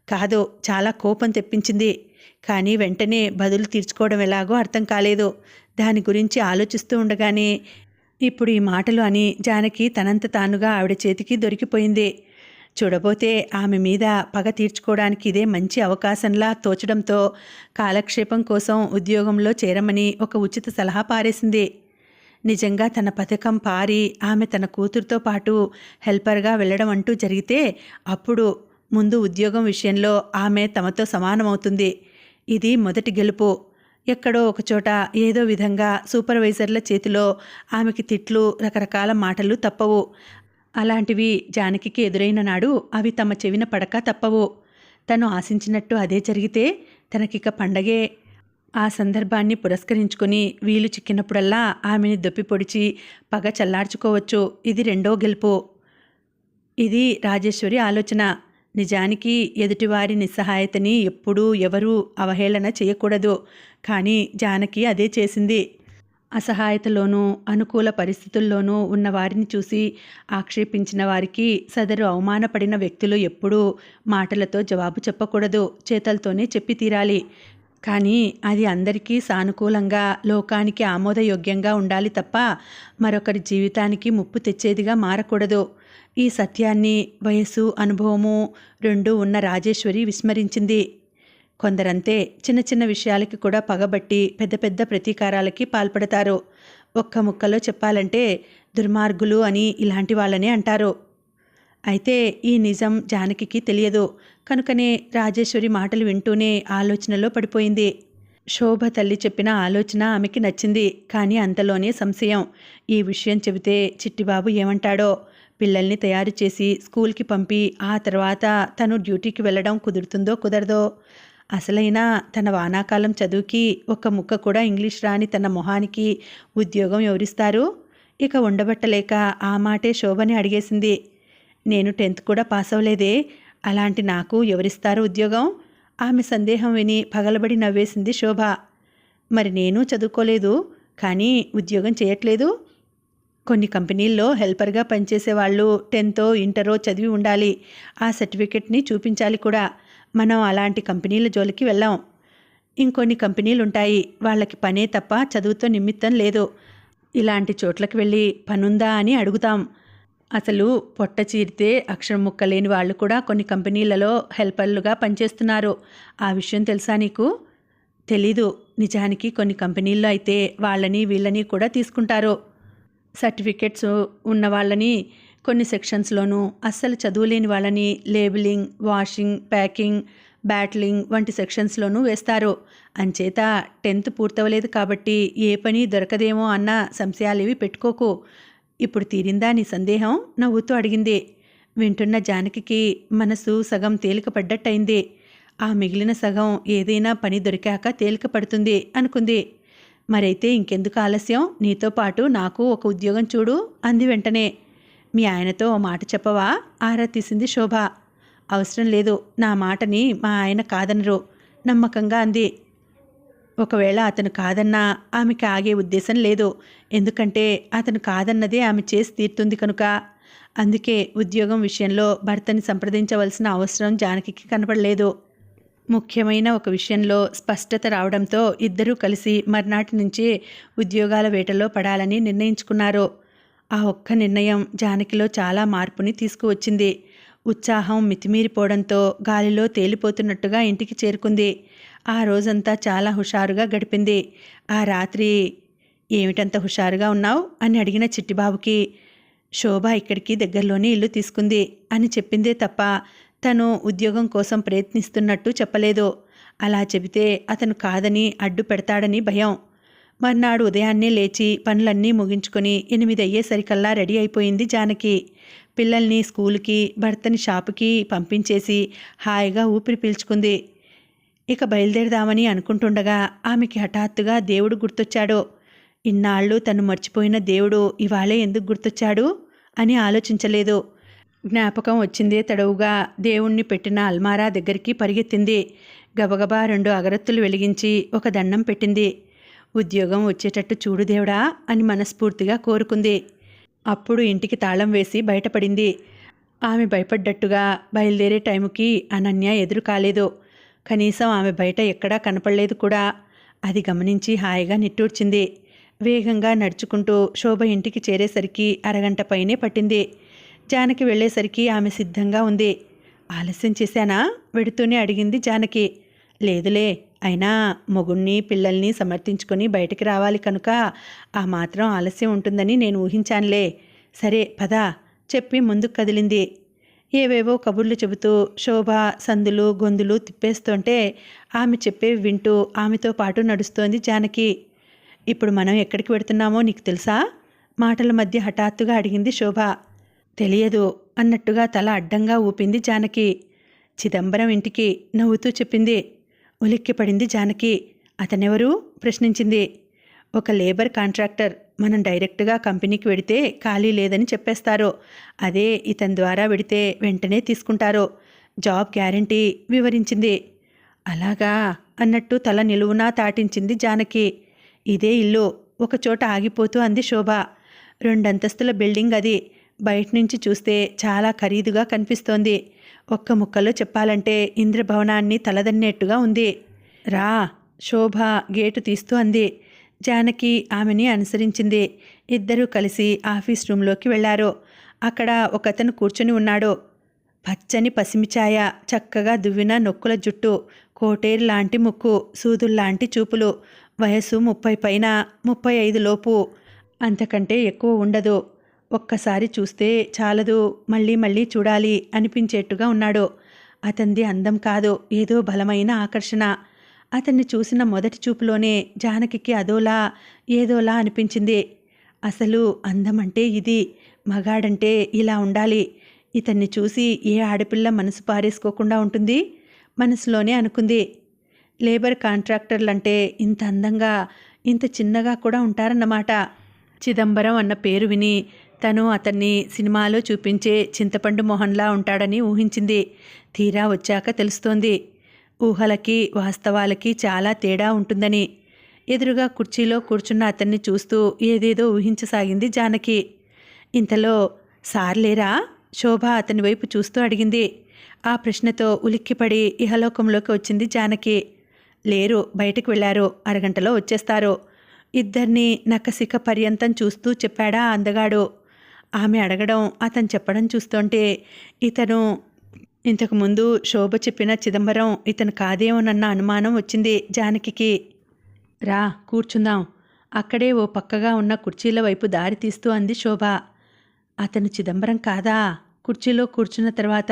కాదు, చాలా కోపం తెప్పించింది. కానీ వెంటనే బదులు తీర్చుకోవడం ఎలాగో అర్థం కాలేదు. దాని గురించి ఆలోచిస్తూ ఉండగానే ఇప్పుడు ఈ మాటలు అని జానకి తనంత తానుగా ఆవిడ చేతికి దొరికిపోయింది. చూడబోతే ఆమె మీద పగ తీర్చుకోవడానికి ఇదే మంచి అవకాశంలా తోచడంతో కాలక్షేపం కోసం ఉద్యోగంలో చేరమని ఒక ఉచిత సలహా పారేసింది. నిజంగా తన పథకం పారి ఆమె తన కూతురుతో పాటు హెల్పర్గా వెళ్ళడం అంటూ జరిగితే అప్పుడు ముందు ఉద్యోగం విషయంలో ఆమె తమతో సమానమవుతుంది. ఇది మొదటి గెలుపు. ఎక్కడో ఒకచోట ఏదో విధంగా సూపర్వైజర్ల చేతిలో ఆమెకి తిట్లు, రకరకాల మాటలు తప్పవు. అలాంటివి జానకికి ఎదురైన నాడు అవి తమ చెవిన పడక తప్పవు. తను ఆశించినట్టు అదే జరిగితే తనకిక పండగే. ఆ సందర్భాన్ని పురస్కరించుకుని వీలు చిక్కినప్పుడల్లా ఆమెని దొప్పి పొడిచి పగ చల్లార్చుకోవచ్చు. ఇది రెండో గెలుపు. ఇది రాజేశ్వరి ఆలోచన. నిజానికి ఎదుటివారి నిస్సహాయతని ఎప్పుడూ ఎవరూ అవహేళన చేయకూడదు. కానీ జానకి అదే చేసింది. అసహాయతలోనూ అనుకూల పరిస్థితుల్లోనూ ఉన్న వారిని చూసి ఆక్షేపించిన వారికి సదరు అవమానపడిన వ్యక్తులు ఎప్పుడూ మాటలతో జవాబు చెప్పకూడదు, చేతలతోనే చెప్పి తీరాలి. కానీ అది అందరికీ సానుకూలంగా, లోకానికి ఆమోదయోగ్యంగా ఉండాలి తప్ప మరొకరి జీవితానికి ముప్పు తెచ్చేదిగా మారకూడదు. ఈ సత్యాన్ని వయస్సు, అనుభవము రెండూ ఉన్న రాజేశ్వరి విస్మరించింది. కొందరంతే చిన్న చిన్న విషయాలకి కూడా పగబట్టి పెద్ద పెద్ద ప్రతీకారాలకి పాల్పడతారు. ఒక్క ముక్కలో చెప్పాలంటే దుర్మార్గులు అని ఇలాంటి వాళ్ళనే అంటారు. అయితే ఈ నిజం జానకికి తెలియదు. కనుకనే రాజేశ్వరి మాటలు వింటూనే ఆలోచనలో పడిపోయింది. శోభ తల్లి చెప్పిన ఆలోచన ఆమెకి నచ్చింది. కానీ అంతలోనే సంశయం. ఈ విషయం చెబితే చిట్టిబాబు ఏమంటాడో? పిల్లల్ని తయారు చేసి స్కూల్కి పంపి ఆ తర్వాత తను డ్యూటీకి వెళ్ళడం కుదురుతుందో కుదరదో? అసలైనా తన వానాకాలం చదువుకి ఒక్క ముక్క కూడా ఇంగ్లీష్ రాని తన మొహానికి ఉద్యోగం ఎవరిస్తారు? ఇక ఉండబట్టలేక ఆ మాటే శోభని అడిగేసింది. నేను 10th కూడా పాస్ అవ్వలేదే, అలాంటి నాకు ఎవరిస్తారు ఉద్యోగం? ఆమె సందేహం విని పగలబడి నవ్వేసింది శోభ. మరి నేను చదువుకోలేదు, కానీ ఉద్యోగం చేయట్లేదు. కొన్ని కంపెనీల్లో హెల్పర్గా పనిచేసే వాళ్ళు 10th ఇంటరో చదివి ఉండాలి. ఆ సర్టిఫికెట్ని చూపించాలి కూడా. మనం అలాంటి కంపెనీల జోలికి వెళ్ళాం. ఇంకొన్ని కంపెనీలు ఉంటాయి, వాళ్ళకి పనే తప్ప చదువుతో నిమిత్తం లేదు. ఇలాంటి చోట్లకి వెళ్ళి పనుందా అని అడుగుతాం. అసలు పొట్ట చీరితే అక్షరం ముక్క లేని వాళ్ళు కూడా కొన్ని కంపెనీలలో హెల్పర్లుగా పనిచేస్తున్నారు. ఆ విషయం తెలుసా నీకు? తెలీదు. నిజానికి కొన్ని కంపెనీల్లో అయితే వాళ్ళని వీళ్ళని కూడా తీసుకుంటారు. సర్టిఫికెట్స్ ఉన్న వాళ్ళని కొన్ని సెక్షన్స్లోనూ, అస్సలు చదువులేని వాళ్ళని లేబులింగ్, వాషింగ్, ప్యాకింగ్, బ్యాట్లింగ్ వంటి సెక్షన్స్లోనూ వేస్తారు. అంచేత 10th పూర్తవలేదు కాబట్టి ఏ పని దొరకదేమో అన్న సంశయాలేవి పెట్టుకోకు. ఇప్పుడు తీరిందా నీ సందేహం? నవ్వుతూ అడిగింది. వింటున్న జానకికి మనసు సగం తేలిక పడ్డట్టయింది. ఆ మిగిలిన సగం ఏదైనా పని దొరికాక తేలిక పడుతుంది అనుకుంది. మరైతే ఇంకెందుకు ఆలస్యం? నీతో పాటు నాకు ఒక ఉద్యోగం చూడు అంది వెంటనే. మీ ఆయనతో ఓ మాట చెప్పవా? ఆరా తీసింది శోభ. అవసరం లేదు, నా మాటని మా ఆయన కాదనరు నమ్మకంగా అంది. ఒకవేళ అతను కాదన్నా ఆమెకి ఆగే ఉద్దేశం లేదు. ఎందుకంటే అతను కాదన్నదే ఆమె చేసి తీరుతుంది కనుక. అందుకే ఉద్యోగం విషయంలో భర్తని సంప్రదించవలసిన అవసరం జానకికి కనపడలేదు. ముఖ్యమైన ఒక విషయంలో స్పష్టత రావడంతో ఇద్దరూ కలిసి మర్నాటి నుంచే ఉద్యోగాల వేటలో పడాలని నిర్ణయించుకున్నారు. ఆ ఒక్క నిర్ణయం జానకిలో చాలా మార్పుని తీసుకువచ్చింది. ఉత్సాహం మితిమీరిపోవడంతో గాలిలో తేలిపోతున్నట్టుగా ఇంటికి చేరుకుంది. ఆ రోజంతా చాలా హుషారుగా గడిపింది. ఆ రాత్రి ఏమిటంత హుషారుగా ఉన్నావు అని అడిగిన చిట్టిబాబుకి శోభ ఇక్కడికి దగ్గరలోనే ఇల్లు తీసుకుంది అని చెప్పిందే తప్ప తను ఉద్యోగం కోసం ప్రయత్నిస్తున్నట్టు చెప్పలేదు. అలా చెబితే అతను కాదని అడ్డు పెడతాడని భయం. మర్నాడు ఉదయాన్నే లేచి పనులన్నీ ముగించుకొని 8 అయ్యేసరికల్లా రెడీ అయిపోయింది జానకి. పిల్లల్ని స్కూలుకి, భర్తని షాపుకి పంపించేసి హాయిగా ఊపిరి పీల్చుకుంది. ఇక బయలుదేరదామని అనుకుంటుండగా ఆమెకి హఠాత్తుగా దేవుడు గుర్తొచ్చాడు. ఇన్నాళ్ళు తను మర్చిపోయిన దేవుడు ఇవాళే ఎందుకు గుర్తొచ్చాడు అని ఆలోచించలేదు. జ్ఞాపకం వచ్చిందే తడవుగా దేవుణ్ణి పెట్టిన అల్మారా దగ్గరికి పరిగెత్తింది. గబగబా 2 అగరత్తులు వెలిగించి ఒక దండం పెట్టింది. ఉద్యోగం వచ్చేటట్టు చూడు దేవుడా అని మనస్ఫూర్తిగా కోరుకుంది. అప్పుడు ఇంటికి తాళం వేసి బయటపడింది. ఆమె భయపడ్డట్టుగా బయలుదేరే టైముకి అనన్య ఎదురు కాలేదు. కనీసం ఆమె బయట ఎక్కడా కనపడలేదు కూడా. అది గమనించి హాయిగా నిట్టూర్చింది. వేగంగా నడుచుకుంటూ శోభ ఇంటికి చేరేసరికి అరగంట పైనే పట్టింది. జానకి వెళ్ళేసరికి ఆమె సిద్ధంగా ఉంది. ఆలస్యం చేశానా? వెడుతూనే అడిగింది జానకి. లేదులే, అయినా మొగుణ్ణి పిల్లల్ని సమర్థించుకొని బయటికి రావాలి కనుక ఆ మాత్రం ఆలస్యం ఉంటుందని నేను ఊహించానులే. సరే పద చెప్పి ముందుకు కదిలింది. ఏవేవో కబుర్లు చెబుతూ శోభ సందులు గొంతులు తిప్పేస్తుంటే ఆమె చెప్పేవి వింటూ ఆమెతో పాటు నడుస్తోంది జానకి. ఇప్పుడు మనం ఎక్కడికి వెడుతున్నామో నీకు తెలుసా? మాటల మధ్య హఠాత్తుగా అడిగింది శోభ. తెలియదు అన్నట్టుగా తల అడ్డంగా ఊపింది జానకి. చిదంబరం ఇంటికి నవ్వుతూ చెప్పింది. ఉలిక్కిపడింది జానకి. అతనెవరు? ప్రశ్నించింది. ఒక లేబర్ కాంట్రాక్టర్. మనం డైరెక్ట్గా కంపెనీకి వెడితే ఖాళీ లేదని చెప్పేస్తారు. అదే ఇతని ద్వారా వెడితే వెంటనే తీసుకుంటారు. జాబ్ గ్యారంటీ వివరించింది. అలాగా అన్నట్టు తల నిలువునా తాటించింది జానకి. ఇదే ఇల్లు. ఒకచోట ఆగిపోతూ అంది శోభ. 2 అంతస్తుల బిల్డింగ్ అది. బయట నుంచి చూస్తే చాలా ఖరీదుగా కనిపిస్తోంది. ఒక్క ముక్కలో చెప్పాలంటే ఇంద్రభవనాన్ని తలదన్నేట్టుగా ఉంది. రా, శోభ గేటు తీస్తూ అంది. జానకి ఆమెని అనుసరించింది. ఇద్దరూ కలిసి ఆఫీస్ రూంలోకి వెళ్లారు. అక్కడ ఒకతను కూర్చుని ఉన్నాడు. పచ్చని పసిమిఛాయ, చక్కగా దువ్విన నొక్కుల జుట్టు, కోటేరు లాంటి ముక్కు, సూదుల్లాంటి చూపులు. వయసు 30 పైన, 35 లోపు. అంతకంటే ఎక్కువ ఉండదు. ఒక్కసారి చూస్తే చాలదు, మళ్ళీ మళ్ళీ చూడాలి అనిపించేట్టుగా ఉన్నాడు. అతనిది అందం కాదు, ఏదో బలమైన ఆకర్షణ. అతన్ని చూసిన మొదటి చూపులోనే జానకికి అదోలా ఏదోలా అనిపించింది. అసలు అందం అంటే ఇది, మగాడంటే ఇలా ఉండాలి. ఇతన్ని చూసి ఏ ఆడపిల్ల మనసు పారేసుకోకుండా ఉంటుంది? మనసులోనే అనుకుంది. లేబర్ కాంట్రాక్టర్లంటే ఇంత అందంగా, ఇంత చిన్నగా కూడా ఉంటారన్నమాట. చిదంబరం అన్న పేరు విని తను అతన్ని సినిమాలో చూపించే చింతపండు మొహన్లా ఉంటాడని ఊహించింది. తీరా వచ్చాక తెలుస్తోంది ఊహలకి వాస్తవాలకి చాలా తేడా ఉంటుందని. ఎదురుగా కుర్చీలో కూర్చున్న అతన్ని చూస్తూ ఏదేదో ఊహించసాగింది జానకి. ఇంతలో సార్ లేరా? శోభ అతని వైపు చూస్తూ అడిగింది. ఆ ప్రశ్నతో ఉలిక్కిపడి ఇహలోకంలోకి వచ్చింది జానకి. లేరు, బయటికి వెళ్లారు, అరగంటలో వచ్చేస్తారు. ఇద్దరినీ నకసిక పర్యంతం చూస్తూ చెప్పాడా అందగాడు. ఆమె అడగడం, అతను చెప్పడం చూస్తుంటే ఇతను ఇంతకుముందు శోభ చెప్పిన చిదంబరం ఇతను కాదేమోనన్న అనుమానం వచ్చింది జానకికి. రా కూర్చుందాం, అక్కడే ఓ పక్కగా ఉన్న కుర్చీల వైపు దారి తీస్తూ అంది శోభ. అతను చిదంబరం కాదా? కుర్చీలో కూర్చున్న తర్వాత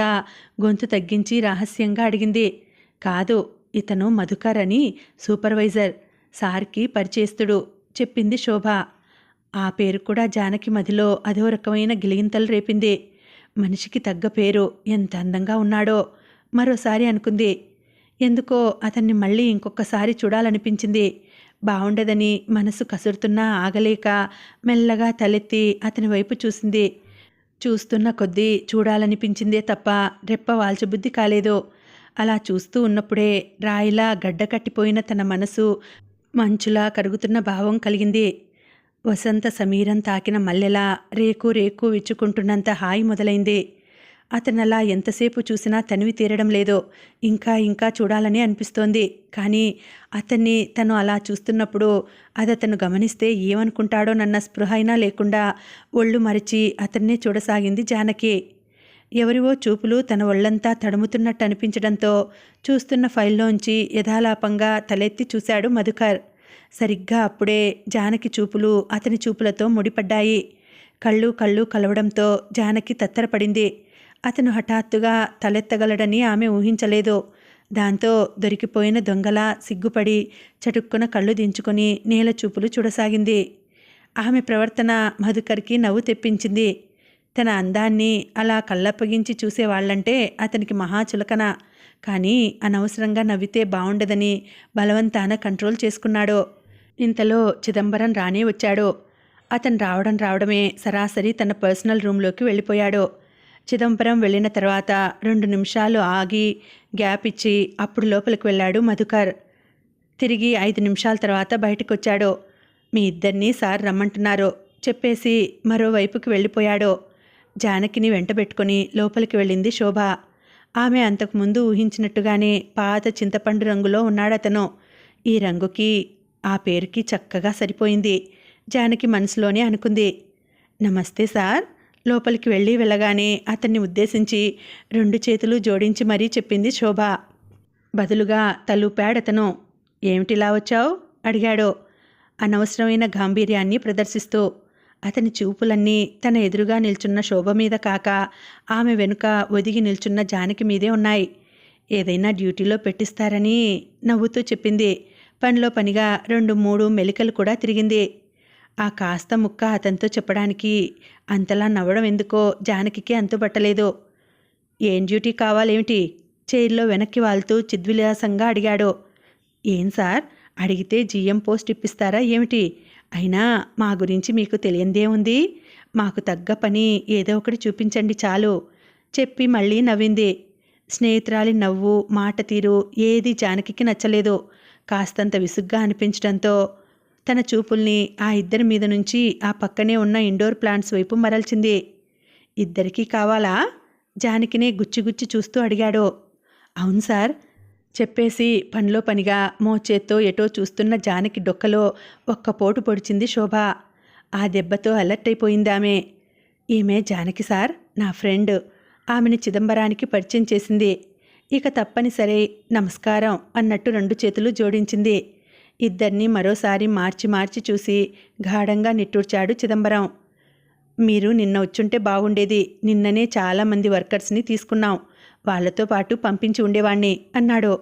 గొంతు తగ్గించి రహస్యంగా అడిగింది. కాదు, ఇతను మధుకర్ అని సూపర్వైజర్, సార్కి పరిచయస్తుడు చెప్పింది శోభ. ఆ పేరు కూడా జానకి మదిలో అదో రకమైన గిలిగింతలు రేపింది. మనిషికి తగ్గ పేరు, ఎంత అందంగా ఉన్నాడో మరోసారి అనుకుంది. ఎందుకో అతన్ని మళ్ళీ ఇంకొకసారి చూడాలనిపించింది. బావుండదని మనసు కసురుతున్నా ఆగలేక మెల్లగా తలెత్తి అతని వైపు చూసింది. చూస్తున్న కొద్దీ చూడాలనిపించిందే తప్ప రెప్ప వాల్చబుద్ధి కాలేదు. అలా చూస్తూ ఉన్నప్పుడే రాయిలా గడ్డకట్టిపోయిన తన మనసు మంచులా కరుగుతున్న భావం కలిగింది. వసంత సమీరం తాకిన మల్లెలా రేకు రేకు విచ్చుకుంటున్నంత హాయి మొదలైంది. అతనలా ఎంతసేపు చూసినా తనివి తీరడం లేదో, ఇంకా ఇంకా చూడాలని అనిపిస్తోంది. కానీ అతన్ని తను అలా చూస్తున్నప్పుడు అదతను గమనిస్తే ఏమనుకుంటాడోనన్న స్పృహైనా లేకుండా ఒళ్ళు మరిచి అతన్నే చూడసాగింది జానకి. ఎవరివో చూపులు తన ఒళ్లంతా తడుముతున్నట్టు అనిపించడంతో చూస్తున్న ఫైల్లోంచి యథాలాపంగా తలెత్తి చూశాడు మధుకర్. సరిగ్గా అప్పుడే జానకి చూపులు అతని చూపులతో ముడిపడ్డాయి. కళ్ళు కలవడంతో జానకి తత్తరపడింది. అతను హఠాత్తుగా తలెత్తగలడని ఆమె ఊహించలేదు. దాంతో దొరికిపోయిన దొంగలా సిగ్గుపడి చటుక్కున కళ్ళు దించుకొని నేల చూపులు చూడసాగింది. ఆమె ప్రవర్తన మధుకర్కి నవ్వు తెప్పించింది. తన అందాన్ని అలా కళ్ళప్పగించి చూసేవాళ్లంటే అతనికి మహాచులకన. కానీ అనవసరంగా నవ్వితే బావుండదని బలవంతాన కంట్రోల్ చేసుకున్నాడు. ఇంతలో చిదంబరం రానే వచ్చాడు. అతను రావడమే సరాసరి తన పర్సనల్ రూంలోకి వెళ్ళిపోయాడు. చిదంబరం వెళ్ళిన తర్వాత 2 నిమిషాలు ఆగి గ్యాప్ ఇచ్చి అప్పుడు లోపలికి వెళ్ళాడు మధుకర్. తిరిగి 5 నిమిషాల తర్వాత బయటకొచ్చాడు. మీ ఇద్దరినీ సార్ రమ్మంటున్నారు చెప్పేసి మరోవైపుకి వెళ్ళిపోయాడు. జానకిని వెంటబెట్టుకుని లోపలికి వెళ్ళింది శోభ. ఆమె అంతకుముందు ఊహించినట్టుగానే పాత చింతపండు రంగులో ఉన్నాడతను. ఈ రంగుకి ఆ పేరుకి చక్కగా సరిపోయింది. జానకి మనసులోనే అనుకుంది. నమస్తే సార్. లోపలికి వెళ్ళగానే అతన్ని ఉద్దేశించి 2 చేతులు జోడించి మరీ చెప్పింది శోభ. బదులుగా తలూపాడతను. ఏమిటిలా వచ్చావు అడిగాడు అనవసరమైన గాంభీర్యాన్ని ప్రదర్శిస్తూ. అతని చూపులన్నీ తన ఎదురుగా నిల్చున్న శోభ మీద కాక ఆమె వెనుక ఒదిగి నిల్చున్న జానకి మీదే ఉన్నాయి. ఏదైనా డ్యూటీలో పెట్టిస్తారని నవ్వుతూ చెప్పింది. పనిలో పనిగా 2-3 మెలికలు కూడా తిరిగింది. ఆ కాస్త ముక్క అతనితో చెప్పడానికి అంతలా నవ్వడం ఎందుకో జానకికి అంతుబట్టలేదు. ఏం డ్యూటీ కావాలేమిటి? చైర్లో వెనక్కి వాళ్తూ చిద్విలాసంగా అడిగాడు. ఏం సార్, అడిగితే జీఎం పోస్ట్ ఇప్పిస్తారా ఏమిటి? అయినా మా గురించి మీకు తెలియందే ఉంది. మాకు తగ్గ పని ఏదో ఒకటి చూపించండి చాలు చెప్పి మళ్ళీ నవ్వింది. స్నేహితురాలి నవ్వు, మాట తీరు ఏది జానకికి నచ్చలేదు. కాస్తంత విసుగ్గా అనిపించడంతో తన చూపుల్ని ఆ ఇద్దరి మీద నుంచి ఆ పక్కనే ఉన్న ఇండోర్ ప్లాంట్స్ వైపు మరల్చింది. ఇద్దరికీ కావాలా? జానకినే గుచ్చిగుచ్చి చూస్తూ అడిగాడు. అవును సార్ చెప్పేసి పనిలో పనిగా మోచేత్తో ఎటో చూస్తున్న జానకి డొక్కలో ఒక్క పోటు పొడిచింది శోభ. ఆ దెబ్బతో అలర్ట్ అయిపోయిందామె. ఈమె జానకి సార్, నా ఫ్రెండ్. ఆమెని చిదంబరానికి పరిచయం చేసింది. ఇక తప్పనిసరి నమస్కారం అన్నట్టు 2 చేతులు జోడించింది. ఇద్దరినీ మరోసారి మార్చి మార్చి చూసి గాఢంగా నిట్టూర్చాడు చిదంబరం. మీరు నిన్న వచ్చుంటే బాగుండేది. నిన్ననే చాలామంది వర్కర్స్ని తీసుకున్నాం. వాళ్లతో పాటు పంపించి ఉండేవాణ్ణి అన్నాడు.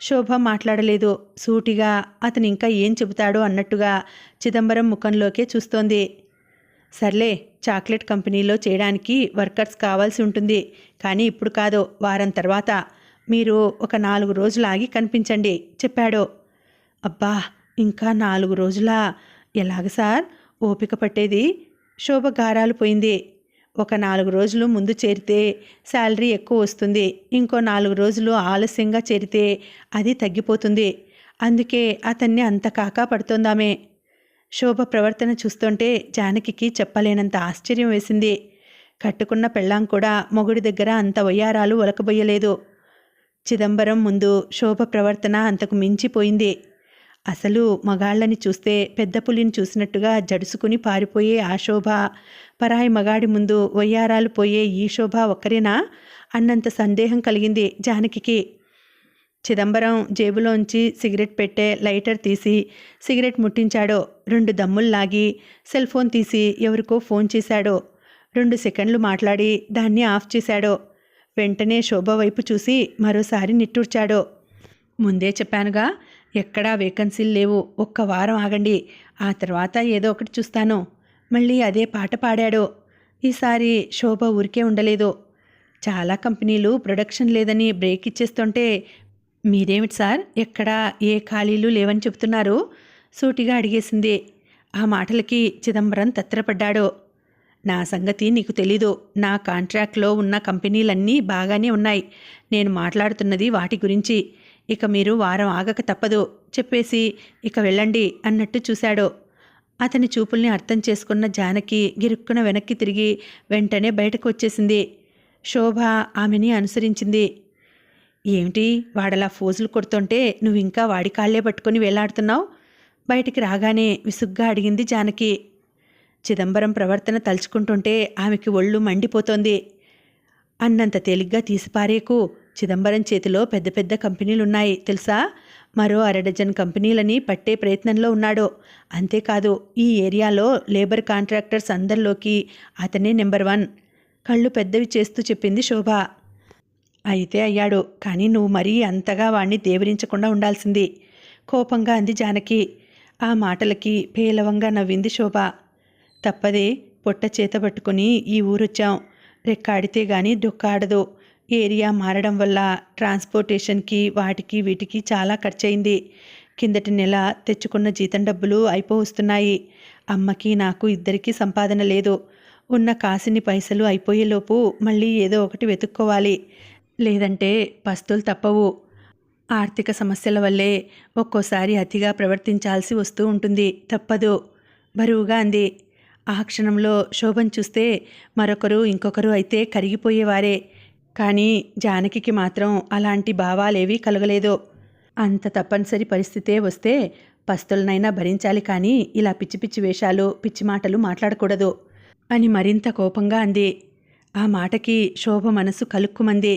శోభ మాట్లాడలేదు. సూటిగా అతను ఇంకా ఏం చెబుతాడో అన్నట్టుగా చిదంబరం ముఖంలోకే చూస్తోంది. సర్లే, చాక్లెట్ కంపెనీలో చేయడానికి వర్కర్స్ కావాల్సి ఉంటుంది. కానీ ఇప్పుడు కాదు, వారం తర్వాత. మీరు ఒక 4 రోజులు ఆగి కనిపించండి చెప్పాడు. అబ్బా, ఇంకా 4 రోజులా? ఎలాగ సార్ ఓపిక పట్టేది? శోభ గారాలు పోయింది. ఒక 4 రోజులు ముందు చేరితే శాలరీ ఎక్కువ వస్తుంది. ఇంకో 4 రోజులు ఆలస్యంగా చేరితే అది తగ్గిపోతుంది. అందుకే అతన్ని అంత కాకా పడుతోందామే. శోభ ప్రవర్తన చూస్తుంటే జానకికి చెప్పలేనంత ఆశ్చర్యం వేసింది. కట్టుకున్న పెళ్ళాం కూడా మొగుడి దగ్గర అంత వయ్యారాలు ఒలకబోయలేదు. చిదంబరం ముందు శోభ ప్రవర్తన అంతకు మించిపోయింది. అసలు మగాళ్ళని చూస్తే పెద్ద పులిని చూసినట్టుగా జడుసుకుని పారిపోయే ఆ శోభ, పరాయి మగాడి ముందు వయ్యారాలు పోయే ఈ శోభ ఒక్కరేనా అన్నంత సందేహం కలిగింది జానకికి. చిదంబరం జేబులోంచి సిగరెట్ పెట్టే లైటర్ తీసి సిగరెట్ ముట్టించాడు. 2 దమ్ముల్లాగి సెల్ ఫోన్ తీసి ఎవరికో ఫోన్ చేశాడు. 2 సెకండ్లు మాట్లాడి దాన్ని ఆఫ్ చేశాడు. వెంటనే శోభ వైపు చూసి మరోసారి నిట్టూర్చాడు. ముందే చెప్పానుగా, ఎక్కడా వేకెన్సీలు లేవు. ఒక్క వారం ఆగండి, ఆ తర్వాత ఏదో ఒకటి చూస్తాను. మళ్ళీ అదే పాట పాడాడు. ఈసారి శోభ ఊరికే ఉండలేదు. చాలా కంపెనీలు ప్రొడక్షన్ లేదని బ్రేక్ ఇచ్చేస్తుంటే మీరేమిటి సార్, ఎక్కడా ఏ ఖాళీలు లేవని చెప్తున్నారు? సూటిగా అడిగేసింది. ఆ మాటలకి చిదంబరం తత్తరపడ్డాడు. నా సంగతి నీకు తెలీదు. నా కాంట్రాక్ట్లో ఉన్న కంపెనీలన్నీ బాగానే ఉన్నాయి. నేను మాట్లాడుతున్నది వాటి గురించి. ఇక మీరు వారం ఆగక తప్పదు చెప్పేసి ఇక వెళ్ళండి అన్నట్టు చూశాడు. అతని చూపుల్ని అర్థం చేసుకున్న జానకి గిరుక్కున వెనక్కి తిరిగి వెంటనే బయటకు వచ్చేసింది. శోభ ఆమెని అనుసరించింది. ఏమిటి వాడలా ఫోజులు కొడుతుంటే నువ్వింకా వాడి కాళ్లే పట్టుకుని వేలాడుతున్నావు? బయటికి రాగానే విసుగ్గా అడిగింది జానకి. చిదంబరం ప్రవర్తన తలుచుకుంటుంటే ఆమెకి ఒళ్ళు మండిపోతోంది. అన్నంత తేలిగ్గా తీసిపారేకు. చిదంబరం చేతిలో పెద్ద పెద్ద కంపెనీలున్నాయి తెలుసా? మరో 1/2 డజన్ కంపెనీలని పట్టే ప్రయత్నంలో ఉన్నాడు. అంతేకాదు, ఈ ఏరియాలో లేబర్ కాంట్రాక్టర్స్ అందరిలోకి అతనే నెంబర్ 1. కళ్ళు పెద్దవి చేస్తూ చెప్పింది శోభ. అయితే అయ్యాడు, కానీ నువ్వు మరీ అంతగా వాణ్ణి దేవరించకుండా ఉండాల్సింది కోపంగా అంది జానకి. ఆ మాటలకి పేలవంగా నవ్వింది శోభ. తప్పదే, పొట్ట చేత పట్టుకుని ఈ ఊరొచ్చాం. రెక్కాడితే గాని డొక్కాడదు. ఏరియా మారడం వల్ల ట్రాన్స్పోర్టేషన్కి వాటికి వీటికి చాలా ఖర్చయింది. కిందటి నెల తెచ్చుకున్న జీతం డబ్బులు అయిపోవస్తున్నాయి. అమ్మకి నాకు ఇద్దరికీ సంపాదన లేదు. ఉన్న కాసిని పైసలు అయిపోయేలోపు మళ్ళీ ఏదో ఒకటి వెతుక్కోవాలి. లేదంటే పస్తులు తప్పవు. ఆర్థిక సమస్యల వల్లే ఒక్కోసారి అతిగా ప్రవర్తించాల్సి వస్తూ ఉంటుంది. తప్పదు బరువుగా అంది. ఆ క్షణంలో శోభను చూస్తే మరొకరు ఇంకొకరు అయితే కరిగిపోయేవారే. కానీ జానకికి మాత్రం అలాంటి భావాలేవీ కలగలేదు. అంత తప్పనిసరి పరిస్థితే వస్తే పస్తులనైనా భరించాలి, కానీ ఇలా పిచ్చి పిచ్చి వేషాలు, పిచ్చి మాటలు మాట్లాడకూడదు. అని మరింత కోపంగా అంది. ఆ మాటకి శోభ మనసు కలుక్కుమంది.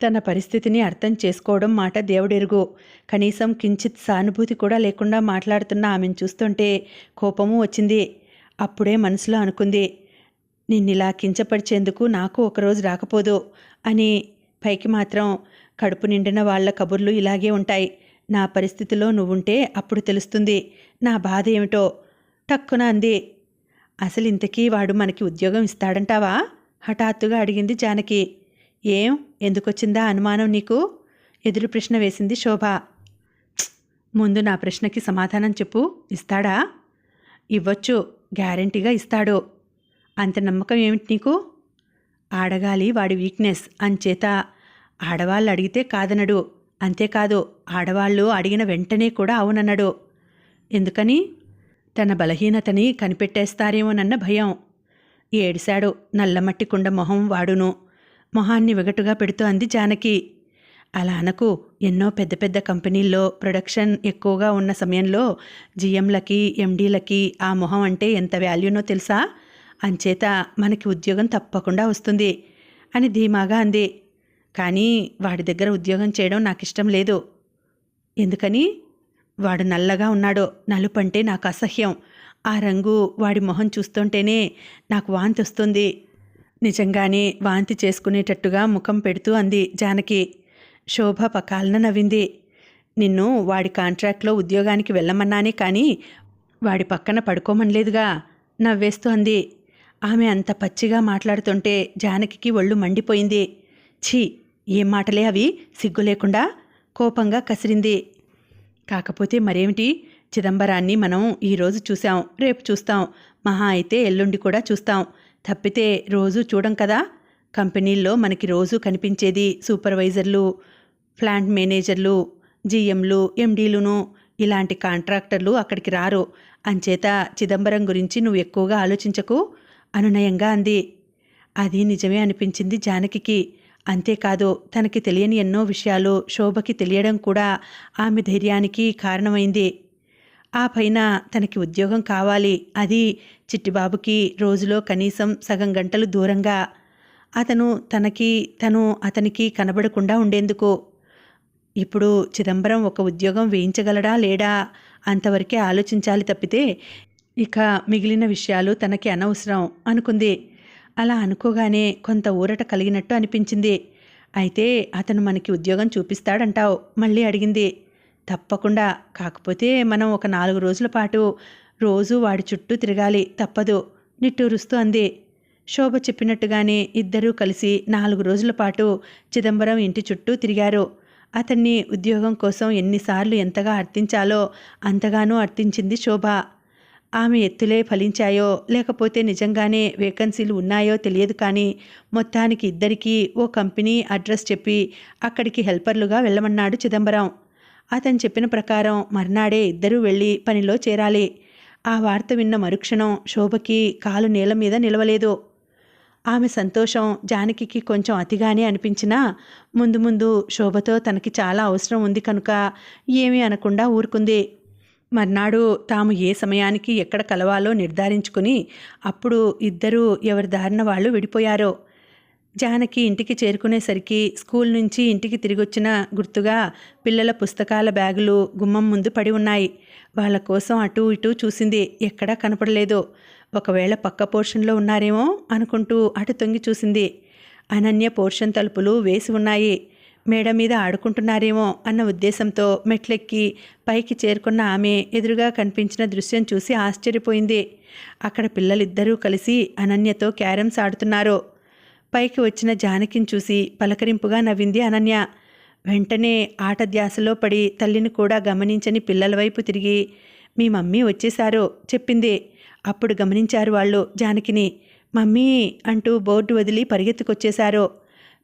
తన పరిస్థితిని అర్థం చేసుకోవడం మాట దేవుడెరుగు. కనీసం కించిత్ సానుభూతి కూడా లేకుండా మాట్లాడుతున్న ఆమెను చూస్తుంటే కోపము వచ్చింది. అప్పుడే మనసులో అనుకుంది, నిన్నిలా కించపరిచేందుకు నాకు ఒకరోజు రాకపోదు అని. పైకి మాత్రం కడుపు నిండిన వాళ్ల కబుర్లు ఇలాగే ఉంటాయి. నా పరిస్థితిలో నువ్వుంటే అప్పుడు తెలుస్తుంది నా బాధ ఏమిటో టక్కున అంది. అసలు ఇంతకీ వాడు మనకి ఉద్యోగం ఇస్తాడంటావా? హఠాత్తుగా అడిగింది జానకి. ఏం, ఎందుకొచ్చిందా అనుమానం నీకు? ఎదురు ప్రశ్న వేసింది శోభ. ముందు నా ప్రశ్నకి సమాధానం చెప్పు. ఇస్తాడా? ఇవ్వచ్చు, గ్యారంటీగా ఇస్తాడు. అంత నమ్మకం ఏమిటి నీకు? ఆడగాలి వాడి వీక్నెస్ అంచేత ఆడవాళ్ళు అడిగితే కాదనడు. అంతేకాదు, ఆడవాళ్ళు అడిగిన వెంటనే కూడా అవునన్నాడు. ఎందుకని? తన బలహీనతని కనిపెట్టేస్తారేమోనన్న భయం. ఏడిశాడు. నల్లమట్టి కుండ మొహం వాడును. మొహాన్ని వెగటుగా పెడుతూ అంది జానకి. అలా అనకు. ఎన్నో పెద్ద పెద్ద కంపెనీల్లో ప్రొడక్షన్ ఎక్కువగా ఉన్న సమయంలో జిఎంలకి ఎండీలకి ఆ మొహం అంటే ఎంత వాల్యూనో తెలుసా? అంచేత మనకి ఉద్యోగం తప్పకుండా వస్తుంది అని ధీమాగా అంది. కానీ వాడి దగ్గర ఉద్యోగం చేయడం నాకు ఇష్టం లేదు. ఎందుకని? వాడు నల్లగా ఉన్నాడు. నలుపంటే నాకు అసహ్యం. ఆ రంగు వాడి మొహం చూస్తుంటేనే నాకు వాంతి వస్తుంది. నిజంగానే వాంతి చేసుకునేటట్టుగా ముఖం పెడుతూ అంది జానకి. శోభ పకాలన నవ్వింది. నిన్ను వాడి కాంట్రాక్ట్లో ఉద్యోగానికి వెళ్ళమన్నానే కానీ వాడి పక్కన పడుకోమనలేదుగా నవ్వేస్తూ అంది. ఆమె అంత పచ్చిగా మాట్లాడుతుంటే జానకి ఒళ్ళు మండిపోయింది. ఛీ, ఏం మాటలే అవి, సిగ్గు లేకుండా కోపంగా కసిరింది. కాకపోతే మరేమిటి? చిదంబరాన్ని మనం ఈరోజు చూసాం, రేపు చూస్తాం, మహా అయితే ఎల్లుండి కూడా చూస్తాం. తప్పితే రోజూ చూడం కదా. కంపెనీల్లో మనకి రోజూ కనిపించేది సూపర్వైజర్లు, ప్లాంట్ మేనేజర్లు, జీఎంలు, ఎండీలును. ఇలాంటి కాంట్రాక్టర్లు అక్కడికి రారు. అంచేత చిదంబరం గురించి నువ్వు ఎక్కువగా ఆలోచించకు అనునయంగా అంది. అది నిజమే అనిపించింది జానకి. అంతేకాదు, తనకి తెలియని ఎన్నో విషయాలు శోభకి తెలియడం కూడా ఆమె ధైర్యానికి కారణమైంది. ఆ పైన తనకి ఉద్యోగం కావాలి. అది చిట్టిబాబుకి రోజులో కనీసం సగం గంటలు దూరంగా. తను అతనికి కనబడకుండా ఉండేందుకు. ఇప్పుడు చిదంబరం ఒక ఉద్యోగం వేయించగలడా లేడా అంతవరకే ఆలోచించాలి తప్పితే ఇక మిగిలిన విషయాలు తనకి అనవసరం అనుకుంది. అలా అనుకోగానే కొంత ఊరట కలిగినట్టు అనిపించింది. అయితే అతను మనకి ఉద్యోగం చూపిస్తాడంటావు? మళ్ళీ అడిగింది. తప్పకుండా. కాకపోతే మనం ఒక 4 రోజుల పాటు రోజు వాడి చుట్టూ తిరగాలి, తప్పదు నిట్టూరుస్తూ అంది. శోభ చెప్పినట్టుగానే ఇద్దరూ కలిసి 4 రోజుల పాటు చిదంబరం ఇంటి చుట్టూ తిరిగారు. అతన్ని ఉద్యోగం కోసం ఎన్నిసార్లు ఎంతగా అర్థించాలో అంతగానూ అర్థించింది శోభ. ఆమె ఎత్తులే ఫలించాయో లేకపోతే నిజంగానే వేకెన్సీలు ఉన్నాయో తెలియదు కానీ మొత్తానికి ఇద్దరికీ ఓ కంపెనీ అడ్రస్ చెప్పి అక్కడికి హెల్పర్లుగా వెళ్ళమన్నాడు చిదంబరం. అతను చెప్పిన ప్రకారం మర్నాడే ఇద్దరూ వెళ్ళి పనిలో చేరాలి. ఆ వార్త విన్న మరుక్షణం శోభకి కాలు నేల మీద నిలవలేదు. ఆమె సంతోషం జానకి కొంచెం అతిగానే అనిపించినా ముందు ముందు శోభతో తనకి చాలా అవసరం ఉంది కనుక ఏమీ అనకుండా ఊరుకుంది. మర్నాడు తాము ఏ సమయానికి ఎక్కడ కలవాలో నిర్ధారించుకుని అప్పుడు ఇద్దరూ ఎవరి దారిన వాళ్ళు విడిపోయారో. జానకి ఇంటికి చేరుకునేసరికి స్కూల్ నుంచి ఇంటికి తిరిగొచ్చిన గుర్తుగా పిల్లల పుస్తకాల బ్యాగులు గుమ్మం ముందు పడి ఉన్నాయి. వాళ్ళ కోసం అటూ ఇటూ చూసింది. ఎక్కడా కనపడలేదు. ఒకవేళ పక్క పోర్షన్లో ఉన్నారేమో అనుకుంటూ అటు తొంగి చూసింది. అనన్య పోర్షన్ తలుపులు వేసి ఉన్నాయి. మేడ మీద ఆడుకుంటున్నారేమో అన్న ఉద్దేశంతో మెట్లెక్కి పైకి చేరుకున్న ఆమె ఎదురుగా కనిపించిన దృశ్యం చూసి ఆశ్చర్యపోయింది. అక్కడ పిల్లలిద్దరూ కలిసి అనన్యతో క్యారమ్స్ ఆడుతున్నారు. పైకి వచ్చిన జానకిని చూసి పలకరింపుగా నవ్వింది అనన్య. వెంటనే ఆట ధ్యాసలో పడి తల్లిని కూడా గమనించని పిల్లల వైపు తిరిగి, మీ మమ్మీ వచ్చేశారు చెప్పింది. అప్పుడు గమనించారు వాళ్ళు జానకిని. మమ్మీ అంటూ బోర్డు వదిలి పరిగెత్తుకొచ్చేశారు.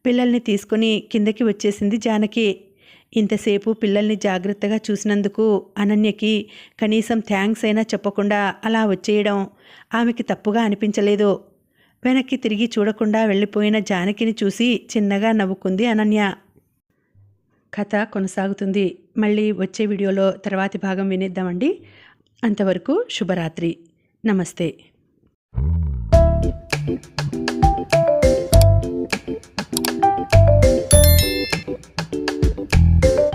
పిల్లల్ని తీసుకుని కిందకి వచ్చేసింది జానకి. ఇంతసేపు పిల్లల్ని జాగ్రత్తగా చూసినందుకు అనన్యకి కనీసం థ్యాంక్స్ అయినా చెప్పకుండా అలా వచ్చేయడం ఆమెకి తప్పుగా అనిపించలేదు. వెనక్కి తిరిగి చూడకుండా వెళ్ళిపోయిన జానకిని చూసి చిన్నగా నవ్వుకుంది అనన్య. కథ కొనసాగుతుంది. మళ్ళీ వచ్చే వీడియోలో తర్వాతి భాగం వినేద్దామండి. అంతవరకు శుభరాత్రి. నమస్తే.